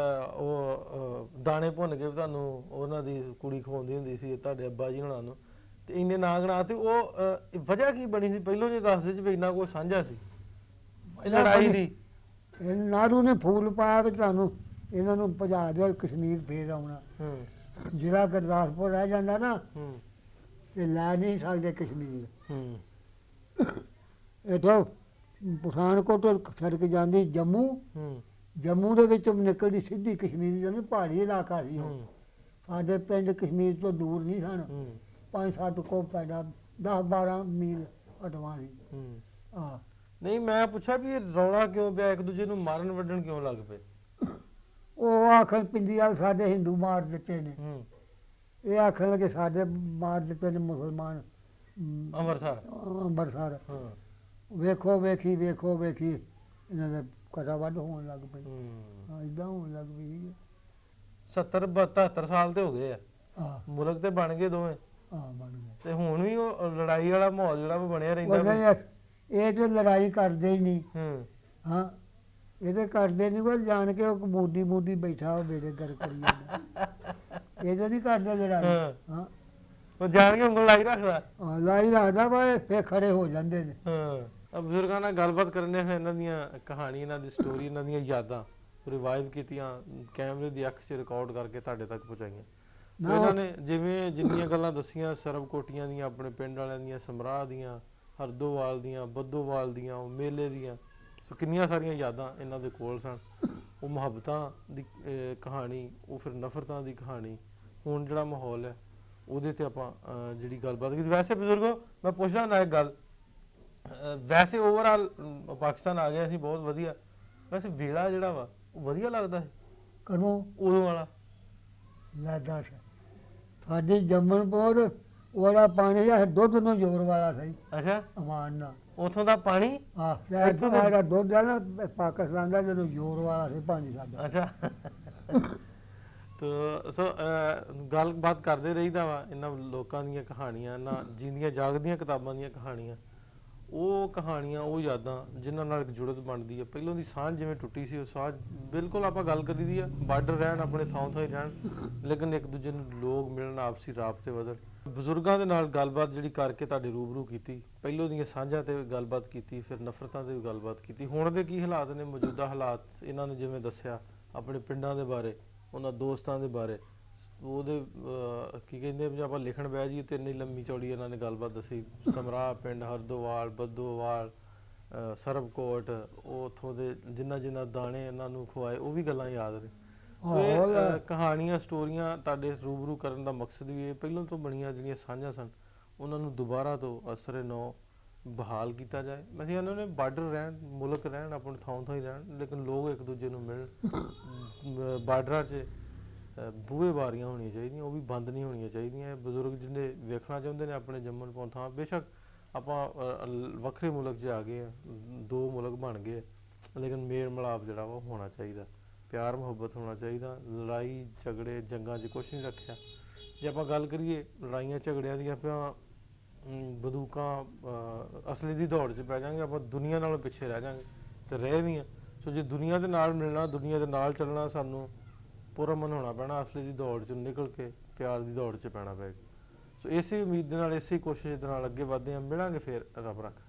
ਉਹ ਦਾਣੇ ਭੁੰਨ ਕੇ ਤੁਹਾਨੂੰ ਉਹਨਾਂ ਦੀ ਕੁੜੀ ਖਵਾਉਂਦੀ ਹੁੰਦੀ ਸੀ ਤੁਹਾਡੇ ਅੱਬਾ ਜੀ ਹੁਣਾਂ ਨੂੰ, ਤੇ ਇੰਨੇ ਨਾਂ ਗਿਣਾਤੇ। ਉਹ ਵਜ੍ਹਾ ਕੀ ਬਣੀ ਸੀ ਪਹਿਲੋਂ ਜੇ ਦੱਸਦੇ ਚ ਵੀ ਇੰਨਾ ਕੋਈ ਸਾਂਝਾ ਸੀ ਇਹ ਲੜਾਈ ਦੀ?
ਇਹ ਨਾਰੂ ਨੇ ਫੂਲ ਪਾਇਆ ਵੀ ਤੁਹਾਨੂੰ ਇਹਨਾਂ ਨੂੰ ਭਜਾ ਦਿਓ ਕਸ਼ਮੀਰ ਫੇਰ ਆਉਣਾ।
ਹੂੰ
ਜਿਹੜਾ ਗੁਰਦਾਸਪੁਰ ਰਹਿ ਜਾਂਦਾ ਨਾ,
ਹੂੰ
ਇਹ ਲੈ ਨਹੀਂ ਸਕਦੇ ਕਸ਼ਮੀਰ।
ਹੂੰ
ਇੱਥੋਂ ਪਠਾਨਕੋਟ ਤੋਂ ਸੜਕ ਜਾਂਦੀ ਜੰਮੂ,
ਹੂੰ
ਜੰਮੂ ਦੇ ਵਿੱਚੋਂ ਨਿਕਲਦੀ ਸਿੱਧੀ ਕਸ਼ਮੀਰ ਜਾਂਦੀ, ਪਹਾੜੀ ਇਲਾਕਾ ਸੀ ਉਹ।
ਹੂੰ
ਸਾਡੇ ਪਿੰਡ ਕਸ਼ਮੀਰ ਤੋਂ ਦੂਰ ਨਹੀਂ ਸਨ,
ਹੂੰ
5-7 ਕੋ ਪੈਦਾ 10-12 ਮੀਲ ਹਟਵਾ ਸੀ।
ਹੂੰ
ਹਾਂ
ਨਹੀਂ ਮੈਂ ਪੁੱਛਿਆ ਵੀ ਇਹ ਰੌਲਾ ਕਿਉਂ ਪਿਆ, ਇੱਕ ਦੂਜੇ ਨੂੰ ਮਾਰਨ ਵੱਢਣ ਕਿਉਂ ਲੱਗ ਪਏ?
ਉਹ ਆਖਰ ਪਿੰਦੀ ਵਾਲ ਸਾਡੇ ਹਿੰਦੂ ਮਾਰ ਦਿੱਤੇ ਨੇ,
ਹੂੰ
ਇਹ ਆਖਣ ਲੱਗੇ ਸਾਡੇ ਮਾਰ ਦਿੱਤੇ ਨੇ ਮੁਸਲਮਾਨ
ਅੰਮ੍ਰਿਤਸਰ
ਅੰਬਰਸਰ।
ਹਾਂ
ਵੇਖੋ ਵੇਖੀ ਇਹਨਾਂ ਦੇ ਕਟਾ ਵੱਢ ਹੋਣ ਲੱਗ ਪਈ।
ਹੂੰ
ਹਾਂ ਇਦਾਂ ਹੋਣ ਲੱਗ ਪਈ।
70-72 ਸਾਲ ਤੇ ਹੋ ਗਏ ਆ,
ਹਾਂ
ਮੁਲਕ ਤੇ ਬਣ ਗਏ ਦੋਵੇਂ,
ਹਾਂ ਬਣ ਗਏ।
ਤੇ ਹੁਣ ਵੀ ਉਹ ਲੜਾਈ ਵਾਲਾ ਮਾਹੌਲ ਜਿਹੜਾ ਉਹ ਬਣਿਆ
ਉਹ
ਰਹਿੰਦਾ ਵਾ।
ਨਹੀਂ, ਇਹ ਤੇ ਲੜਾਈ ਕਰਦੇ ਹੀ ਨਹੀਂ।
ਹੂੰ
ਹਾਂ ਇਹ ਤੇ ਕਰਦੇ ਨਹੀਂ, ਕੋਈ ਜਾਣ ਕੇ ਉਹ ਮੂਦੀ ਬੈਠਾ ਉਹ ਮੇਰੇ ਘਰ ਕਰੀ ਜਾਂਦਾ। ਇਹ ਤੇ ਨਹੀਂ ਕਰਦੇ ਲੜਾਈ।
ਹਾਂ।
ਹਾਂ
ਉਹ ਜਾਣ ਕੇ ਉਂਗਲ ਲਾਈ ਰੱਖਦਾ।
ਹਾਂ, ਲਾਈ ਰੱਖਦਾ ਵਾ, ਫੇਰ ਖੜੇ ਹੋ ਜਾਂਦੇ ਨੇ।
ਹਾਂ ਆ ਬਜ਼ੁਰਗਾਂ ਨਾਲ ਗੱਲਬਾਤ ਕਰਨੇ ਹੋਏ ਇਹਨਾਂ ਦੀਆਂ ਕਹਾਣੀ, ਇਹਨਾਂ ਦੀ ਸਟੋਰੀ, ਇਹਨਾਂ ਦੀਆਂ ਯਾਦਾਂ ਰਿਵਾਈਵ ਕੀਤੀਆਂ, ਕੈਮਰੇ ਦੀ ਅੱਖ 'ਚ ਰਿਕਾਰਡ ਕਰਕੇ ਤੁਹਾਡੇ ਤੱਕ ਪਹੁੰਚਾਈਆਂ।
ਨਾ
ਇਹਨਾਂ ਨੇ ਜਿਵੇਂ ਜਿੰਨੀਆਂ ਗੱਲਾਂ ਦੱਸੀਆਂ ਸਰਬ ਕੋਟੀਆਂ ਦੀਆਂ, ਆਪਣੇ ਪਿੰਡ ਵਾਲਿਆਂ ਦੀਆਂ, ਸਮਰਾਹ ਦੀਆਂ, ਹਰਦੋਵਾਲ ਦੀਆਂ, ਬੱਦੋਵਾਲ ਦੀਆਂ, ਉਹ ਮੇਲੇ ਦੀਆਂ, ਸੋ ਕਿੰਨੀਆਂ ਸਾਰੀਆਂ ਯਾਦਾਂ ਇਹਨਾਂ ਦੇ ਕੋਲ ਸਨ। ਉਹ ਮੁਹੱਬਤਾਂ ਦੀ ਕਹਾਣੀ, ਉਹ ਫਿਰ ਨਫ਼ਰਤਾਂ ਦੀ ਕਹਾਣੀ, ਹੁਣ ਜਿਹੜਾ ਮਾਹੌਲ ਹੈ ਉਹਦੇ ਤੇ ਆਪਾਂ ਜਿਹੜੀ ਗੱਲਬਾਤ ਕੀਤੀ। ਵੈਸੇ ਬਜ਼ੁਰਗੋ ਮੈਂ ਪੁੱਛਦਾ ਨਾ ਇੱਕ ਗੱਲ, ਵੈਸੇ ਓਵਰਆਲ ਪਾਕਿਸਤਾਨ ਆ ਗਿਆ ਸੀ ਬਹੁਤ ਵਧੀਆ, ਵੈਸੇ ਵੇਲਾ ਜਿਹੜਾ ਵਾ ਉਹ ਵਧੀਆ ਲੱਗਦਾ ਹੈ
ਕਦੋਂ
ਉਦੋਂ ਵਾਲਾ?
ਲੈ ਦੱਸ ਸਾਡੀ ਜੰਮਣਪੁਰ ਉਹਦਾ ਪਾਣੀ ਆ ਦੁੱਧ ਨੂੰ ਜ਼ੋਰ ਵਾਲਾ ਸਹੀ
ਅੱਛਾ,
ਅਮਾਨ ਨਾਲ
ਉਥੋਂ ਦਾ ਪਾਣੀ।
ਇੱਥੋਂ ਦਾ ਦੁੱਧ ਹੈ ਨਾ ਪਾਕਿਸਤਾਨ ਦਾ ਜਦੋਂ ਜ਼ੋਰ ਵਾਲਾ ਸੀ ਪਾਣੀ ਸਾਡਾ।
ਅੱਛਾ ਤੋ ਸੋ ਗੱਲਬਾਤ ਕਰਦੇ ਰਹੀਦਾ ਵਾ ਇਹਨਾਂ ਲੋਕਾਂ ਦੀਆਂ ਕਹਾਣੀਆਂ, ਇਹਨਾਂ ਜਿੰਦੀਆਂ ਜਾਗਦੀਆਂ ਕਿਤਾਬਾਂ ਦੀਆਂ ਕਹਾਣੀਆਂ, ਉਹ ਕਹਾਣੀਆਂ, ਉਹ ਯਾਦਾਂ ਜਿਨ੍ਹਾਂ ਨਾਲ ਇੱਕ ਜੁੜਤ ਬਣਦੀ ਹੈ। ਪਹਿਲੋਂ ਦੀ ਸਾਂਝ ਜਿਵੇਂ ਟੁੱਟੀ ਸੀ, ਉਹ ਸਾਂਝ ਬਿਲਕੁਲ ਆਪਾਂ ਗੱਲ ਕਰੀ ਦੀ ਆ, ਬਾਰਡਰ ਰਹਿਣ, ਆਪਣੇ ਥਾਂ ਥਾਂ ਹੀ ਰਹਿਣ, ਲੇਕਿਨ ਇੱਕ ਦੂਜੇ ਨੂੰ ਲੋਕ ਮਿਲਣ, ਆਪਸੀ ਰਾਬਤੇ ਵਧਣ। ਬਜ਼ੁਰਗਾਂ ਦੇ ਨਾਲ ਗੱਲਬਾਤ ਜਿਹੜੀ ਕਰਕੇ ਤੁਹਾਡੇ ਰੂਬਰੂ ਕੀਤੀ, ਪਹਿਲੋਂ ਦੀਆਂ ਸਾਂਝਾਂ ਤੇ ਗੱਲਬਾਤ ਕੀਤੀ, ਫਿਰ ਨਫ਼ਰਤਾਂ ਤੇ ਵੀ ਗੱਲਬਾਤ ਕੀਤੀ। ਹੁਣ ਦੇ ਕੀ ਹਾਲਾਤ ਨੇ, ਮੌਜੂਦਾ ਹਾਲਾਤ ਇਹਨਾਂ ਨੇ ਜਿਵੇਂ ਦੱਸਿਆ, ਆਪਣੇ ਪਿੰਡਾਂ ਦੇ ਬਾਰੇ, ਉਹਨਾਂ ਦੋਸਤਾਂ ਦੇ ਬਾਰੇ, ਉਹਦੇ ਕੀ ਕਹਿੰਦੇ ਜੇ ਆਪਾਂ ਲਿਖਣ ਬਹਿ ਜਾਈਏ ਤੇ ਇੰਨੀ ਲੰਮੀ ਚੌੜੀ ਇਹਨਾਂ ਨੇ ਗੱਲਬਾਤ ਦੱਸੀ। ਸਮਰਾਹ ਪਿੰਡ, ਹਰਦੋਵਾਲ, ਬੱਦੋਵਾਲ, ਸਰਬਕੋਟ, ਉਹ ਉੱਥੋਂ ਦੇ ਜਿੰਨਾ ਦਾਣੇ ਇਹਨਾਂ ਨੂੰ ਖਵਾਏ, ਉਹ ਵੀ ਗੱਲਾਂ ਯਾਦ ਨੇ। ਸੋ ਇਹ ਕਹਾਣੀਆਂ, ਸਟੋਰੀਆਂ ਤੁਹਾਡੇ ਰੂਬਰੂ ਕਰਨ ਦਾ ਮਕਸਦ ਵੀ ਇਹ ਪਹਿਲਾਂ ਤੋਂ ਬਣੀਆਂ ਜਿਹੜੀਆਂ ਸਾਂਝਾਂ ਸਨ, ਉਹਨਾਂ ਨੂੰ ਦੁਬਾਰਾ ਤੋਂ ਅਸਰੇ ਨੌ ਬਹਾਲ ਕੀਤਾ ਜਾਏ। ਅਸੀਂ ਇਹਨਾਂ ਨੇ ਬਾਰਡਰ ਰਹਿਣ, ਮੁਲਕ ਰਹਿਣ, ਆਪਣੇ ਥਾਂ ਥਾਂ ਹੀ ਰਹਿਣ, ਲੇਕਿਨ ਲੋਕ ਇੱਕ ਦੂਜੇ ਨੂੰ ਮਿਲਣ। ਬਾਰਡਰਾਂ 'ਚ ਬੂਹੇ ਬਾਰੀਆਂ ਹੋਣੀਆਂ ਚਾਹੀਦੀਆਂ, ਉਹ ਵੀ ਬੰਦ ਨਹੀਂ ਹੋਣੀਆਂ ਚਾਹੀਦੀਆਂ। ਬਜ਼ੁਰਗ ਜਿਹਨੇ ਵੇਖਣਾ ਚਾਹੁੰਦੇ ਨੇ ਆਪਣੇ ਜੰਮਣ ਪੌਣ ਥਾਂ, ਬੇਸ਼ੱਕ ਆਪਾਂ ਵੱਖਰੇ ਮੁਲਕ 'ਚ ਆ ਗਏ ਆ, ਦੋ ਮੁਲਕ ਬਣ ਗਏ, ਲੇਕਿਨ ਮੇਲ ਮਿਲਾਪ ਜਿਹੜਾ ਵਾ ਹੋਣਾ ਚਾਹੀਦਾ, ਪਿਆਰ ਮੁਹੱਬਤ ਹੋਣਾ ਚਾਹੀਦਾ। ਲੜਾਈ ਝਗੜੇ ਜੰਗਾਂ 'ਚ ਕੁਛ ਨਹੀਂ ਰੱਖਿਆ। ਜੇ ਆਪਾਂ ਗੱਲ ਕਰੀਏ ਲੜਾਈਆਂ ਝਗੜਿਆਂ ਦੀ, ਆਪਾਂ ਬੰਦੂਕਾਂ ਅਸਲੀ ਦੀ ਦੌੜ 'ਚ ਪੈ ਜਾਵਾਂਗੇ, ਆਪਾਂ ਦੁਨੀਆ ਨਾਲੋਂ ਪਿੱਛੇ ਰਹਿ ਜਾਵਾਂਗੇ ਤੇ ਰਹਿ ਵੀ ਆ। ਸੋ ਜੇ ਦੁਨੀਆ ਦੇ ਨਾਲ ਮਿਲਣਾ, ਦੁਨੀਆ ਦੇ ਨਾਲ ਚੱਲਣਾ, ਸਾਨੂੰ ਪੁਰਅਮਨ ਹੋਣਾ ਪੈਣਾ, ਅਸਲੀ ਦੀ ਦੌੜ 'ਚੋਂ ਨਿਕਲ ਕੇ ਪਿਆਰ ਦੀ ਦੌੜ 'ਚ ਪੈਣਾ ਪਏਗਾ। ਸੋ ਇਸੇ ਉਮੀਦ ਦੇ ਨਾਲ, ਇਸੇ ਕੋਸ਼ਿਸ਼ ਦੇ ਨਾਲ ਅੱਗੇ ਵਧਦੇ ਹਾਂ। ਮਿਲਾਂਗੇ ਫਿਰ, ਰੱਬ ਰੱਖਾ।